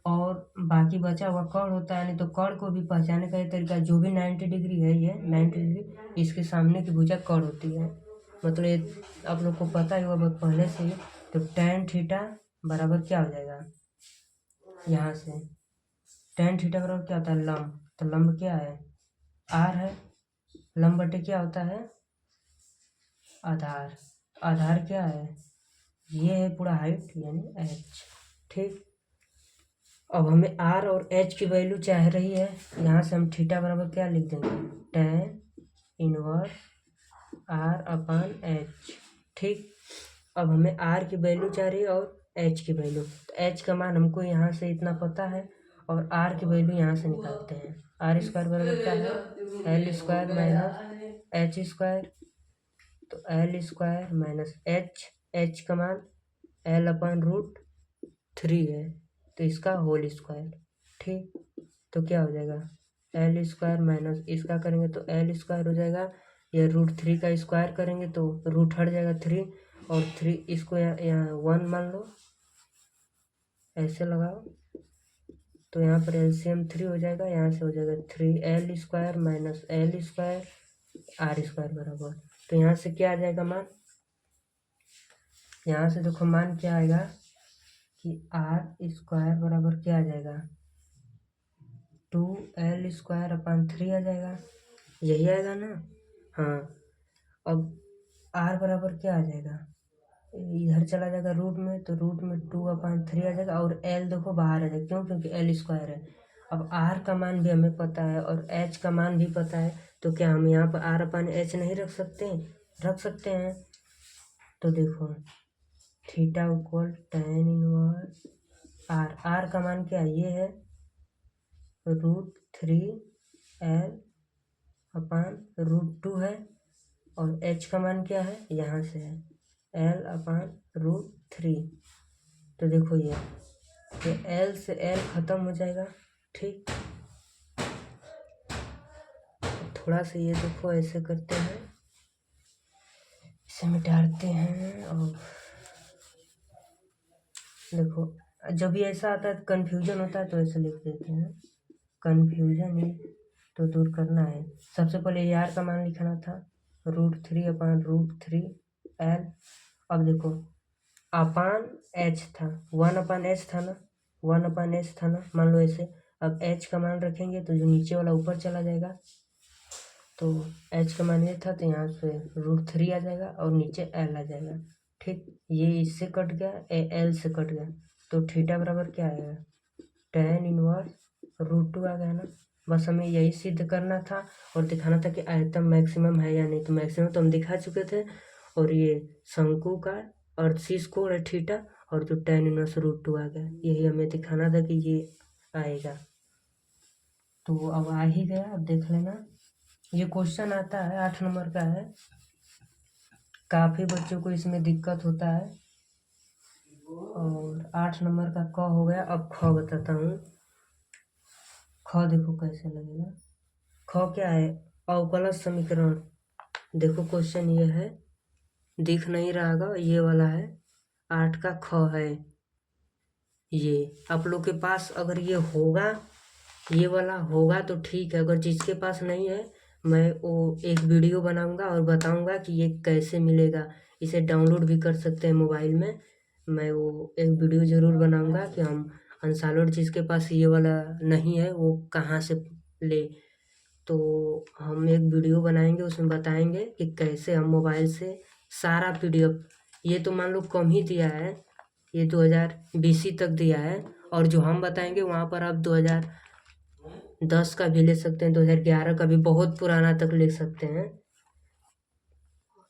और बाकी बचा हुआ कर्ण होता है, नहीं तो कर्ण को भी पहचानने का ये तरीका जो भी 90 डिग्री है, ये 90 डिग्री इसके सामने की भुजा कर्ण होती है। मतलब ये आप लोग को पता ही होगा बहुत पहले से ही। तो tan थीटा बराबर क्या हो जाएगा, यहाँ से tan थीटा बराबर क्या होता है लंब, तो लंब क्या है r है, लंब बटे क्या होता है आधार। आधार क्या है ये है पूरा हाइट यानी h। ठीक, अब हमें r और h की वैल्यू चाह रही है, यहाँ से हम थीटा बराबर क्या लिख देंगे tan इनवर्स r अपान h। ठीक, अब हमें r की वैल्यू चाह रही है और h की वैल्यू, तो h का मान हमको यहाँ से इतना पता है और r की वैल्यू यहाँ से निकालते हैं। आर स्क्वायर बराबर क्या है L square minus H square, तो एल स्क्वायर माइनस एच का मान एल अपान रूट 3 है तो इसका होल स्क्वायर। ठीक, तो क्या हो जाएगा एल स्क्वायर माइनस इसका करेंगे तो एल स्क्वायर हो जाएगा, या √3 का स्क्वायर करेंगे तो रूट हट जाएगा 3, और 3 इसको यहाँ 1 मान लो, ऐसे लगाओ तो यहाँ पर एलसीएम 3 हो जाएगा, यहाँ से हो जाएगा 3l square minus l square r square बराबर। तो यहाँ से क्या आ जाएगा मान, यहाँ से देखो मान क्या आएगा कि आर स्क्वायर बराबर क्या आ जाएगा 2l स्क्वायर अपॉन 3 आ जाएगा, यही आएगा ना। हाँ, अब आर बराबर क्या आ जाएगा, इधर चला जाएगा रूट में, तो रूट में 2/3 आ जाएगा, और एल देखो बाहर आ जाएगा, क्यों, क्योंकि एल स्क्वायर है। अब आर का मान भी हमें पता है और एच का मान भी पता है, तो क्या हम यहाँ पर r/h नहीं रख सकते, रख सकते हैं। तो देखो theta equal tan inverse r का मान क्या है, ये है √3l/√2 है, और h का मान क्या है, यहाँ से है l/√3। तो देखो ये l से l खत्म हो जाएगा, ठीक। थोड़ा सा ये देखो ऐसे करते हैं, इसे मिटाते हैं, और देखो जब भी ऐसा आता है कंफ्यूजन होता है तो ऐसे लिख देते हैं, कंफ्यूजन ही तो दूर करना है। सबसे पहले ये आर का मान लिखना था √3/√3l। अब देखो अपान एच था, 1/h था ना, 1/h था ना, मान लो ऐसे। अब h का मान रखेंगे तो जो नीचे वाला ऊपर चला जाएगा, तो h का मान ये था, तो यहाँ से √3 आ जाएगा और नीचे l आ जाएगा, ठीक। ये इससे कट गया, l से कट गया, तो थीटा बराबर क्या आएगा tan इनवर्स √2 आ गया ना। बस हमें यही सिद्ध करना था और दिखाना था कि आयतन मैक्सिमम है या नहीं। तो मैक्सिमम तो हम दिखा चुके थे, और ये शंकु का और शीर्ष कोण है थीटा, और जो tan इनवर्स √2 आ गया, यही हमें दिखाना था कि ये आएगा। तो अब आ ही गया, अब देख लेना। ये क्वेश्चन आता है 8 नंबर का है, काफ़ी बच्चों को इसमें दिक्कत होता है। और 8 नंबर का क हो गया। अब ख बताता हूँ। ख देखो कैसे लगेगा। ख क्या है, अवकलज समीकरण। देखो क्वेश्चन ये है, दिख नहीं रहा होगा, ये वाला है, 8 का ख है। ये आप लोग के पास अगर ये होगा, ये वाला होगा तो ठीक है, अगर जिसके पास नहीं है मैं वो एक वीडियो बनाऊंगा और बताऊंगा कि ये कैसे मिलेगा। इसे डाउनलोड भी कर सकते हैं मोबाइल में। मैं वो एक वीडियो ज़रूर बनाऊंगा कि हम अनसॉल्व्ड जिसके पास ये वाला नहीं है वो कहाँ से ले। तो हम एक वीडियो बनाएंगे, उसमें बताएंगे कि कैसे हम मोबाइल से सारा PDF, ये तो मान लो कम ही दिया है, ये 2020 तक दिया है, और जो हम बताएंगे वहाँ पर आप 2010 का भी ले सकते हैं, 2011 का भी, बहुत पुराना तक ले सकते हैं।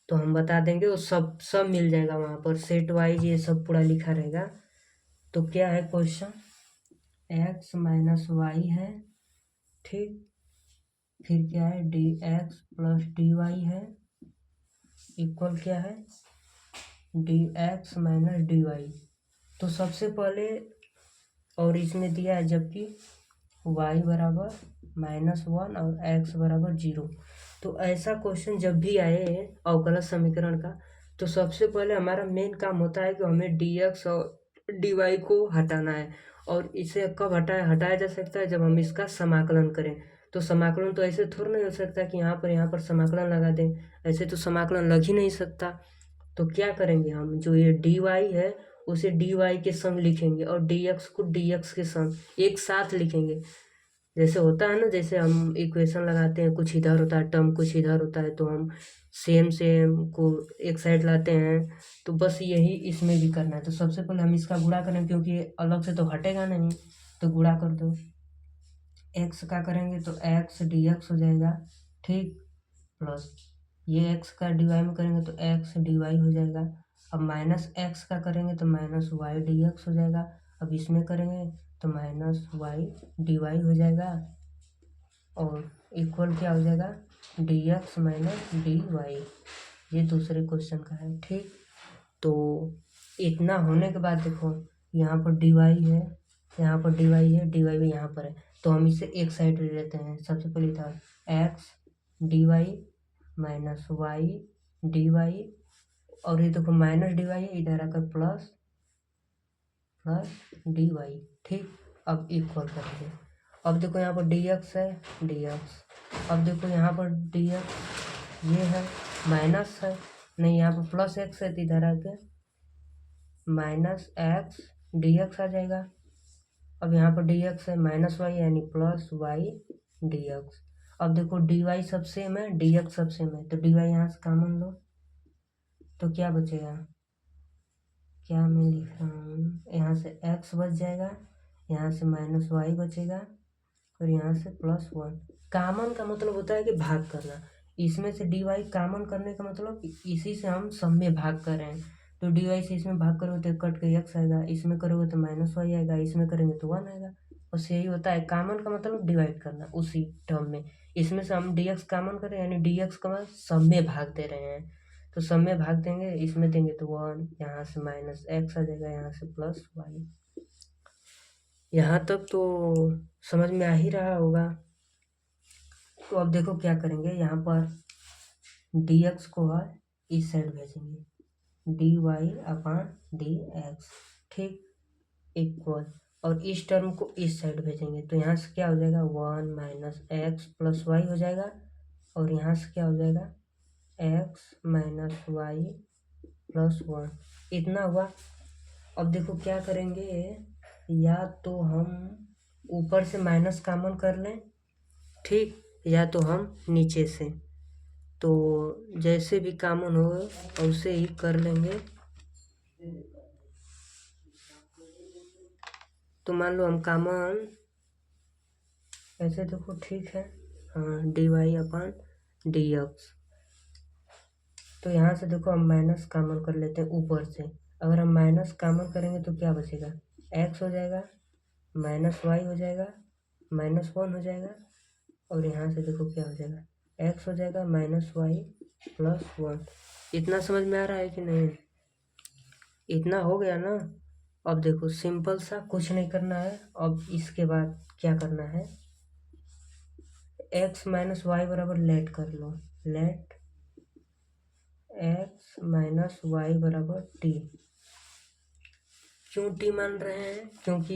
तो हम बता देंगे, वो सब सब मिल जाएगा वहाँ पर, सेट वाइज ये सब पूरा लिखा रहेगा। तो क्या है क्वेश्चन, x माइनस वाई है, ठीक। फिर क्या है dx प्लस dy है, इक्वल क्या है dx माइनस dy। तो सबसे पहले, और इसमें दिया है जबकि y बराबर -1 और x बराबर 0। तो ऐसा क्वेश्चन जब भी आए अवकलज समीकरण का, तो सबसे पहले हमारा मेन काम होता है कि हमें dx और dy को हटाना है। और इसे कब हटाया जा सकता है, जब हम इसका समाकलन करें। तो समाकलन तो ऐसे थोड़ा नहीं हो सकता कि यहाँ पर समाकलन लगा दें, ऐसे तो समाकलन लग ही नहीं सकता। तो क्या करेंगे हम, जो ये dy है उसे dy के संग लिखेंगे, और dx को dx के संग एक साथ लिखेंगे। जैसे होता है ना, जैसे हम इक्वेशन लगाते हैं, कुछ इधर होता है टर्म, कुछ इधर होता है, तो हम सेम सेम को एक साइड लाते हैं। तो बस यही इसमें भी करना है। तो सबसे पहले हम इसका गुणा करें, क्योंकि ये अलग से तो हटेगा नहीं, तो गुणा कर दो। x का करेंगे तो x dx हो जाएगा, ठीक, प्लस ये x का dy में करेंगे तो x dy हो जाएगा। अब माइनस x का करेंगे तो माइनस y dx हो जाएगा। अब इसमें करेंगे तो माइनस y dy हो जाएगा, और इक्वल क्या हो जाएगा dx माइनस dy। ये दूसरे क्वेश्चन का है, ठीक। तो इतना होने के बाद देखो यहाँ पर dy है, यहाँ पर dy है, dy भी यहाँ पर है। तो हम इसे एक साइड ले लेते हैं। सबसे पहले था x d y minus y d y, और ये देखो माइनस डी वाई है, इधर आकर प्लस डी वाई। ठीक, अब इक्वल करेंगे। अब देखो यहाँ पर डी एक्स है, डी एक्स। अब देखो यहाँ पर डी एक्स ये है, माइनस है, नहीं यहाँ पर प्लस एक्स है, तो इधर आके माइनस एक्स डी एक्स आ जाएगा। अब यहाँ पर डी एक्स है माइनस वाई यानी प्लस वाई डी एक्स। अब देखो डी वाई सब सेम है, डी एक्स सब सेम है, तो डी वाई यहाँ से कॉमन लो, तो क्या बचेगा, क्या मैं लिख रहा हूँ, यहाँ से x बच जाएगा, यहाँ से माइनस वाई बचेगा, और यहाँ से प्लस वन। कॉमन का मतलब होता है कि भाग करना। इसमें से डी वाई कॉमन करने का मतलब इसी से हम सब में भाग कर रहे हैं। तो डी वाई से इसमें भाग करोगे तो कट के x आएगा, इसमें करोगे तो माइनस वाई आएगा, इसमें करेंगे तो वन आएगा। बस यही होता है, कॉमन का मतलब डिवाइड करना उसी टर्म में। इसमें से हम डी एक्स कॉमन करें यानी डी एक्स का मतलब सब में भाग दे रहे हैं, तो सब में भाग देंगे, इसमें देंगे तो वन, यहाँ से माइनस एक्स आ जाएगा, यहाँ से प्लस वाई। यहाँ तक तो समझ में आ ही रहा होगा। तो अब देखो क्या करेंगे, यहाँ पर डी एक्स को इस साइड भेजेंगे, डी वाई अपान डी एक्स, ठीक, इक्वल, और इस टर्म को इस साइड भेजेंगे, तो यहाँ से क्या हो जाएगा, one minus x plus y हो जाएगा, और यहाँ से क्या हो जाएगा, x minus y plus one, इतना हुआ। अब देखो क्या करेंगे, या तो हम ऊपर से माइनस कॉमन कर लें, ठीक, या तो हम नीचे से, तो जैसे भी कॉमन हो वैसे ही कर लेंगे। तो मान लो हम कॉमन ऐसे देखो, ठीक है, हाँ, डी वाई अपान डी एक्स। तो यहाँ से देखो हम माइनस कॉमन कर लेते हैं ऊपर से। अगर हम माइनस कॉमन करेंगे तो क्या बचेगा, एक्स हो जाएगा, माइनस वाई हो जाएगा, माइनस वन हो जाएगा, और यहाँ से देखो क्या हो जाएगा, एक्स हो जाएगा माइनस वाई प्लस वन। इतना समझ में आ रहा है कि नहीं, इतना हो गया ना। अब देखो सिंपल सा, कुछ नहीं करना है। अब इसके बाद क्या करना है, एक्स माइनस वाई बराबर लेट कर लो, लेट एक्स माइनस वाई बराबर टी। क्यों टी मान रहे हैं, क्योंकि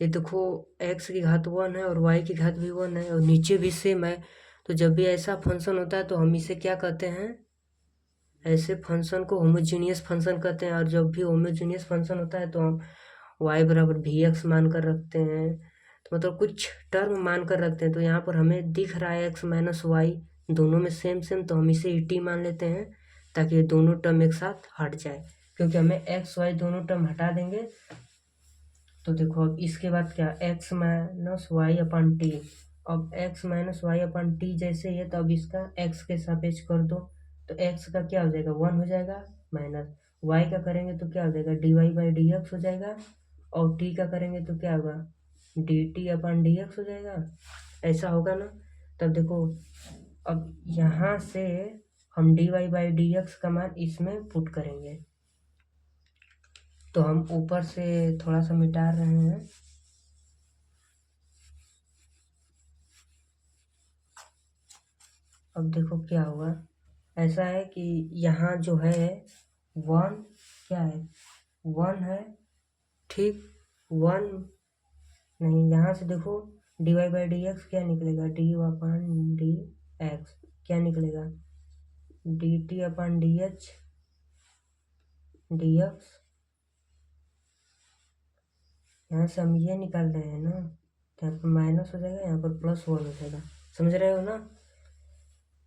ये देखो एक्स की घात वन है और वाई की घात भी वन है और नीचे भी सेम है। तो जब भी ऐसा फंक्शन होता है तो हम इसे क्या कहते हैं, ऐसे फंक्शन को होमोजीनियस फंक्शन कहते हैं। और जब भी होमोजीनियस फंक्शन होता है तो हम वाई बराबर भी एक्स मान कर रखते हैं, तो मतलब कुछ टर्म मान कर रखते हैं। तो यहाँ पर हमें दिख रहा है एक्स माइनस वाई दोनों में सेम सेम, तो हम इसे टी मान लेते हैं ताकि ये दोनों टर्म एक साथ हट जाए, क्योंकि हमें एक्स वाई दोनों टर्म हटा देंगे। तो देखो अब इसके बाद क्या, एक्स माइनस वाई अपन टी। अब एक्स माइनस वाई अपन टी जैसे ही है, तो अब इसका एक्स के सापेक्ष कर दो, तो एक्स का क्या हो जाएगा, वन हो जाएगा, माइनस वाई का करेंगे तो क्या हो जाएगा, d y by d x हो जाएगा, और टी का करेंगे तो क्या होगा, d t upon d x हो जाएगा। ऐसा होगा ना। तब देखो अब यहाँ से हम d y by d x का मान इसमें पुट करेंगे, तो हम ऊपर से थोड़ा सा मिटा रहे हैं। अब देखो क्या होगा, ऐसा है कि यहाँ जो है वन, क्या है, वन है, ठीक, वन नहीं, यहाँ से देखो d y by d x क्या निकलेगा, डी अपन डी एक्स क्या निकलेगा, d t upon d h d x. यहाँ से हम ये निकाल रहे हैं ना, तो यहाँ पर माइनस हो जाएगा, यहाँ पर प्लस वन हो जाएगा, समझ रहे हो ना।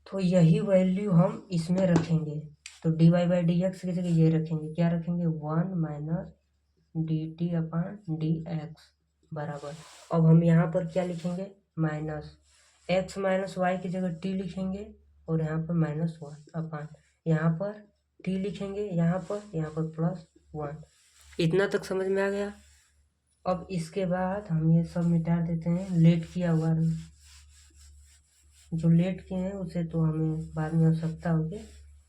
तो यही वैल्यू हम इसमें रखेंगे, तो d y by d x की जगह ये रखेंगे, क्या रखेंगे, one minus d t upon d x बराबर। अब हम यहाँ पर क्या लिखेंगे, माइनस एक्स माइनस वाई की जगह टी लिखेंगे, और यहाँ पर माइनस वन अपान, यहाँ पर टी लिखेंगे, यहाँ पर प्लस वन। इतना तक समझ में आ गया। अब इसके बाद हम ये सब मिटा देते हैं, लेट किया हुआ जो लेट किए हैं उसे तो हमें बाद में आवश्यकता होगी।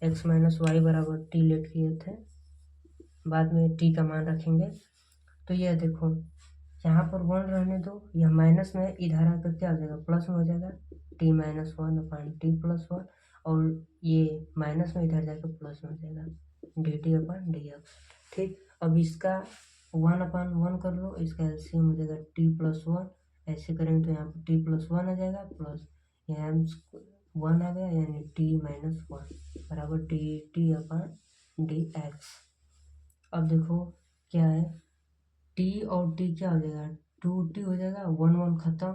एक्स माइनस वाई बराबर टी लेट किए थे, बाद में टी का मान रखेंगे। तो ये देखो यहाँ पर 1 रहने दो, यह माइनस में इधर आकर क्या हो जाएगा, प्लस में हो जाएगा, t माइनस 1/t+1, और ये माइनस में इधर जाकर प्लस में हो जाएगा dt/dx। ठीक, अब इसका 1/1 कर लो, इसका एलसीएम हो जाएगा t+1, ऐसे करेंगे तो यहाँ पर t+1 आ जाएगा, प्लस यहाँ 1 आ गया, यानी t-1 बराबर dt/dx। अब देखो क्या है, t और t क्या हो जाएगा, 2t हो जाएगा, 1 खत्म,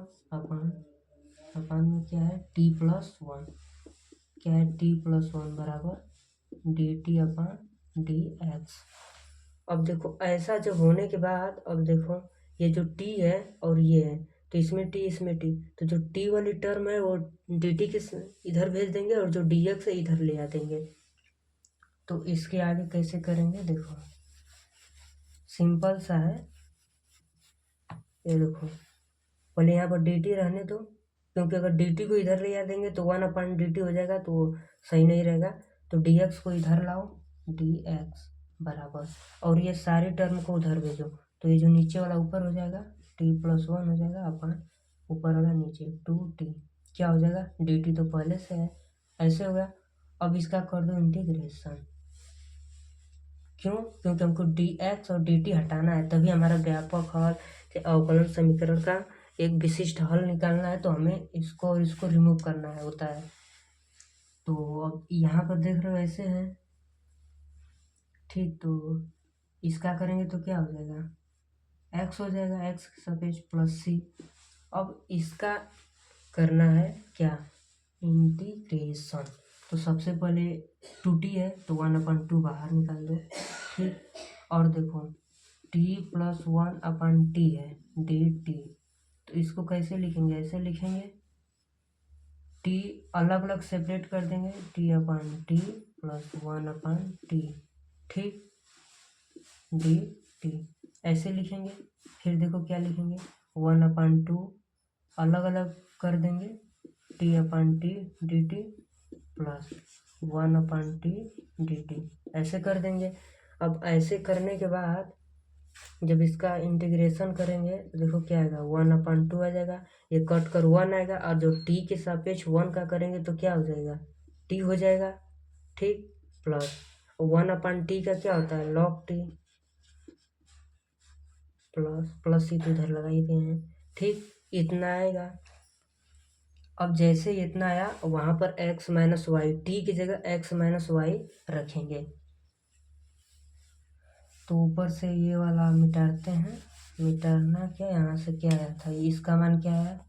अपन में क्या है t+1, क्या है t+1 बराबर dt/dx। अब देखो ऐसा जब होने के बाद, अब देखो ये जो t है और ये है, तो इसमें t, तो जो t वाली टर्म है वो dt के इधर भेज देंगे, और जो dx है इधर ले आ देंगे। तो इसके आगे कैसे करेंगे, देखो सिंपल सा है, ये देखो पहले यहाँ पर dt रहने दो, क्योंकि अगर dt को इधर ले आ देंगे तो 1/dt हो जाएगा, तो सही नहीं रहेगा। तो dx को इधर लाओ, dx बराबर, और ये सारी टर्म को उधर भेजो, तो ये जो नीचे वाला ऊपर हो जाएगा, t+1 हो जाएगा, अपन ऊपर वाला नीचे 2t, क्या हो जाएगा, dt तो पहले से है, ऐसे हो गया। अब इसका कर दो इंटीग्रेशन, क्यों, क्योंकि हमको dx और dt हटाना है, तभी हमारा व्यापक हल अवकलन समीकरण का एक विशिष्ट हल निकालना है, तो हमें इसको और इसको रिमूव करना है होता है। तो अब यहाँ पर देख रहे हो ऐसे है, ठीक, तो इसका करेंगे तो क्या हो जाएगा, x हो जाएगा, x के सापेक्ष प्लस c। अब इसका करना है क्या, इंटीग्रेशन। तो सबसे पहले 2t है तो 1/2 बाहर निकाल दो, ठीक, और देखो t+1/t है dt, तो इसको कैसे लिखेंगे, ऐसे लिखेंगे, t अलग अलग सेपरेट कर देंगे, t/t+1/t, ठीक, dt ऐसे लिखेंगे। फिर देखो क्या लिखेंगे, 1/2 अलग अलग कर देंगे, t/t dt plus 1/t dt, ऐसे कर देंगे। अब ऐसे करने के बाद जब इसका इंटीग्रेशन करेंगे तो देखो क्या आएगा, 1/2 आ जाएगा, ये कट कर 1 आएगा, और जो t के सापेक्ष 1 का करेंगे तो क्या हो जाएगा, t हो जाएगा, ठीक, प्लस 1/t का क्या होता है, log t, प्लस ही तो इधर लगा ही दिए हैं, ठीक, इतना आएगा। अब जैसे इतना आया, वहाँ पर x माइनस वाई, टी की जगह x माइनस वाई रखेंगे, तो ऊपर से ये वाला मिटाते हैं, मिटाना क्या, यहाँ से क्या आया था, इसका मान क्या है,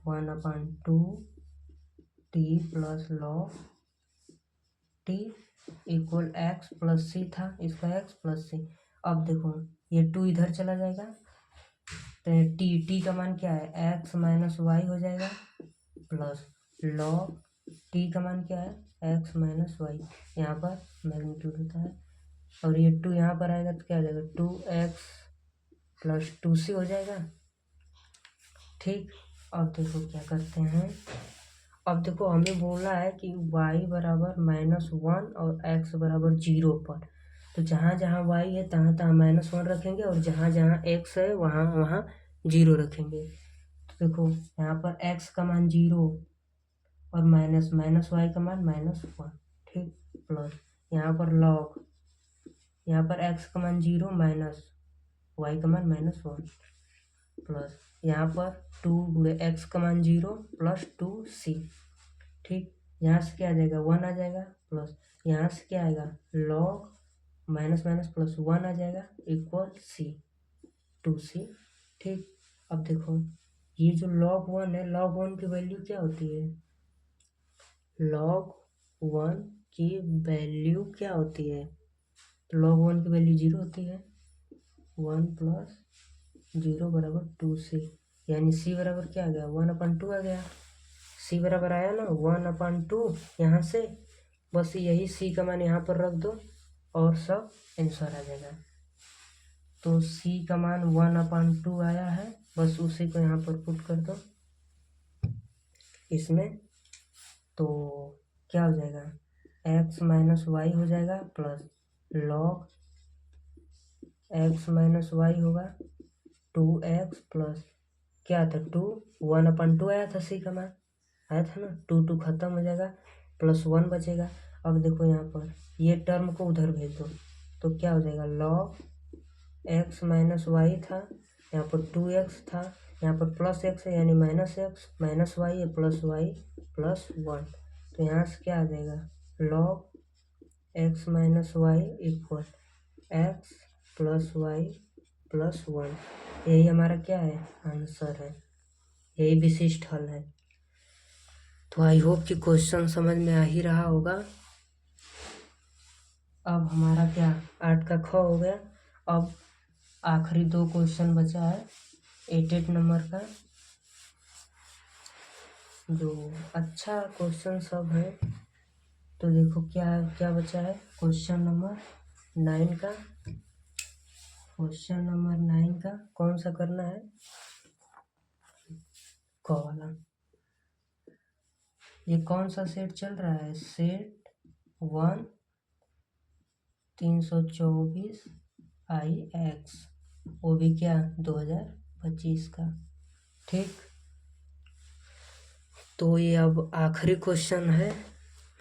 1/2 t plus log t equal x plus c था, इसका x प्लस सी। अब देखो ये 2 इधर चला जाएगा, तो टी का मान क्या है, x माइनस वाई हो जाएगा, प्लस लॉग टी का मान क्या है, x माइनस वाई, यहाँ पर मैग्नीट्यूड होता है, और ये 2 यहाँ पर आएगा तो क्या हो जाएगा, 2x प्लस 2c हो जाएगा, ठीक। अब देखो क्या करते हैं, अब देखो हमें बोला है कि y बराबर -1 और x बराबर 0 पर, तो जहाँ जहाँ y है तहाँ तहाँ -1 रखेंगे, और जहाँ जहाँ x है वहाँ वहाँ 0 रखेंगे। तो देखो यहाँ पर x का मान 0 और माइनस y का मान -1, ठीक, प्लस यहाँ पर लॉग, यहाँ पर x का मान 0 माइनस y का मान -1, प्लस यहाँ पर 2 गुणे x का मान 0 प्लस 2c, ठीक, यहाँ से क्या आ जाएगा, 1 आ जाएगा, प्लस यहाँ से क्या आएगा, लॉग माइनस प्लस 1 आ जाएगा, इक्वल c 2c, ठीक। अब देखो ये जो log 1 है, log 1 की वैल्यू क्या होती है, log 1 की वैल्यू क्या होती है, तो log 1 की वैल्यू 0 होती है, 1 प्लस 0 बराबर 2c, यानी c बराबर क्या आ गया, 1/2 आ गया, c बराबर आया ना 1/2, यहाँ से बस यही c का मान यहाँ पर रख दो और सब आंसर आ जाएगा। तो c का मान 1/2 आया है, बस उसी को यहाँ पर पुट कर दो इसमें, तो क्या हो जाएगा, x माइनस वाई हो जाएगा, plus log x minus y होगा, 2x प्लस क्या था 2, 1/2 आया था सी का मान, आया था ना, 2 खत्म हो जाएगा, +1 बचेगा। अब देखो यहाँ पर ये टर्म को उधर भेज दो तो क्या हो जाएगा, log x माइनस वाई था, यहाँ पर 2x था, यहाँ पर +x है यानी -x माइनस वाई है +y+1, तो यहाँ से क्या आ जाएगा, log x minus y equal x + y+1। यही हमारा क्या है, आंसर है, यही विशिष्ट हल है। तो आई होप कि क्वेश्चन समझ में आ ही रहा होगा। अब हमारा क्या 8 का ख हो गया। अब आखिरी 2 क्वेश्चन बचा है 8 नंबर का, जो अच्छा क्वेश्चन सब है। तो देखो क्या क्या बचा है, क्वेश्चन नंबर 9 का। क्वेश्चन नंबर 9 का कौन सा करना है, क वाला। ये कौन सा सेट चल रहा है, सेट 1 324 IX, वो भी क्या 2025 का। ठीक, तो ये अब आखिरी क्वेश्चन है,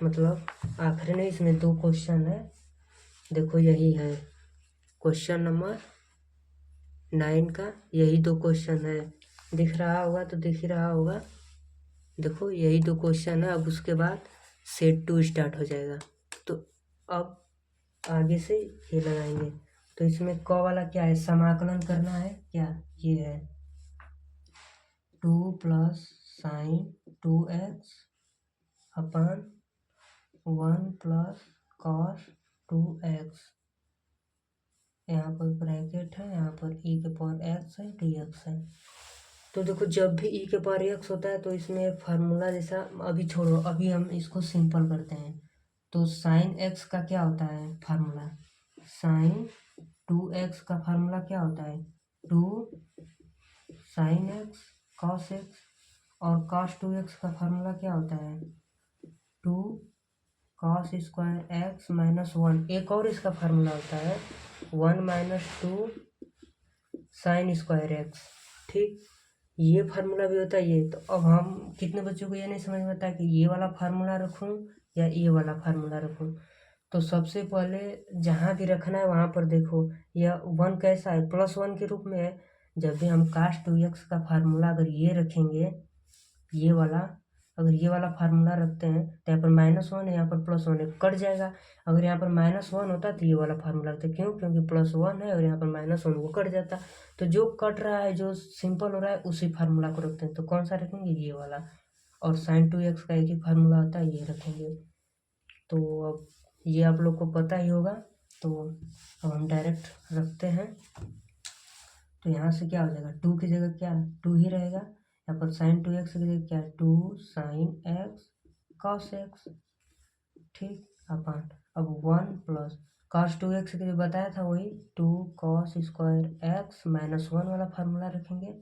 मतलब आखिरी नहीं, इसमें 2 क्वेश्चन है। देखो यही है क्वेश्चन नंबर 9 का, यही 2 क्वेश्चन है। दिख रहा होगा तो दिख ही रहा होगा, देखो यही 2 क्वेश्चन है। अब उसके बाद सेट 2 स्टार्ट हो जाएगा। तो अब आगे से ये लगाएंगे। तो इसमें क वाला क्या है, समाकलन करना है, क्या ये है 2 + sin 2x अपन 1 + cos 2x, यहाँ पर ब्रैकेट है, यहाँ पर e⁻x है, dx है। तो देखो जब भी e⁻x होता है तो इसमें एक फार्मूला जैसा, अभी छोड़ो, अभी हम इसको सिंपल करते हैं। तो sin x का क्या होता है फार्मूला, sin 2x का फार्मूला क्या होता है 2 sin x cos x, और cos 2x का फार्मूला क्या होता है 2 cos स्क्वायर x -1। एक और इसका फार्मूला होता है 1 - 2 sin स्क्वायर x। ठीक, ये फार्मूला भी होता है ये। तो अब हम कितने बच्चों को ये नहीं समझ में आता कि ये वाला फार्मूला रखूं या ये वाला फार्मूला रखूं। तो सबसे पहले जहाँ भी रखना है वहाँ पर देखो, यह 1 कैसा है, +1 के रूप में है। जब भी हम cos 2x का फार्मूला अगर ये रखेंगे, ये वाला, अगर ये वाला फार्मूला रखते हैं तो यहाँ पर -1 है, यहाँ पर +1 है, कट जाएगा। अगर यहाँ पर -1 होता तो ये वाला फार्मूला रखते, क्यों, क्योंकि +1 है और यहाँ पर -1, वो कट जाता। तो जो कट रहा है, जो सिंपल हो रहा है, उसी फार्मूला को रखते हैं। तो कौन सा रखेंगे, ये वाला। और sin 2x का एक ही फार्मूला होता है, ये रखेंगे। तो अब ये आप लोग को पता ही होगा। तो अब हम डायरेक्ट रखते हैं। तो यहाँ से क्या हो जाएगा, 2 की जगह क्या 2 ही रहेगा। यहाँ पर sin 2x की जगह क्या 2 sin x cos x। ठीक, अपन अब 1 + cos 2x के लिए बताया था, वही 2 cos स्क्वायर x -1 वाला फार्मूला रखेंगे।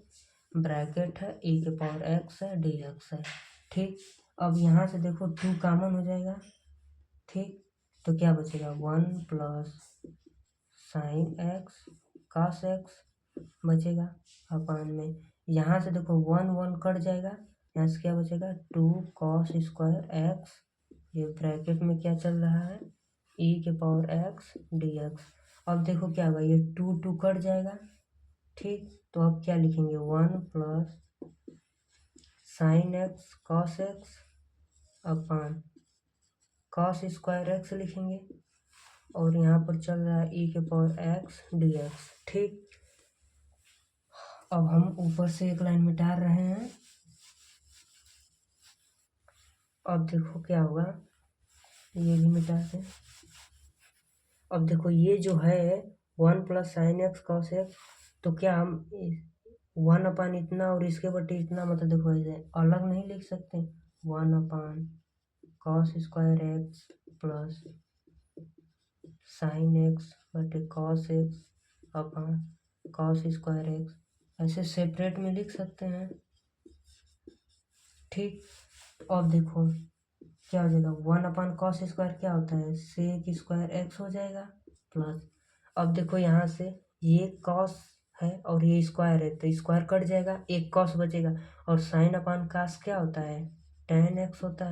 ब्रैकेट है e⁻x है, dx है। ठीक, अब यहाँ से देखो 2 कॉमन हो जाएगा। ठीक, तो क्या बचेगा 1 + sin x cos x बचेगा अपन में। यहाँ से देखो 1 1 कट जाएगा, यहाँ से क्या बचेगा 2 cos स्क्वायर x, ये ब्रैकेट में क्या चल रहा है e⁻x dx। अब देखो क्या होगा, ये 2 2 कट जाएगा। ठीक, तो अब क्या लिखेंगे 1 + sin x cos x अपन cos स्क्वायर x लिखेंगे, और यहाँ पर चल रहा है e⁻x dx। ठीक, अब हम ऊपर से एक लाइन मिटा रहे हैं। अब देखो क्या होगा, ये भी मिटा दें। अब देखो ये जो है 1 + sin x cos x, तो क्या हम 1 इतना और इसके बटे इतना, मतलब देखो ऐसे अलग नहीं लिख सकते। 1 cos square x plus sin x बटे cos x अपन cos स्क्वायर x, ऐसे सेपरेट में लिख सकते हैं। ठीक, तो अब देखो क्या हो जाएगा 1 cos स्क्वायर क्या होता है sec स्क्वायर x हो जाएगा प्लस। अब देखो यहाँ से ये cos है और ये स्क्वायर है तो स्क्वायर कट जाएगा, एक कॉस बचेगा। और साइन अपान कास क्या होता है? tan x होता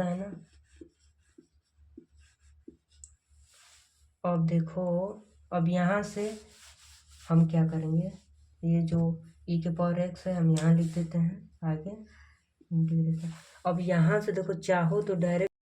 है ना। अब देखो, अब यहाँ से हम क्या करेंगे, ये जो e के पावर x है हम यहाँ लिख देते हैं आगे इंटीग्रेशन। अब यहाँ से देखो, चाहो तो डायरेक्ट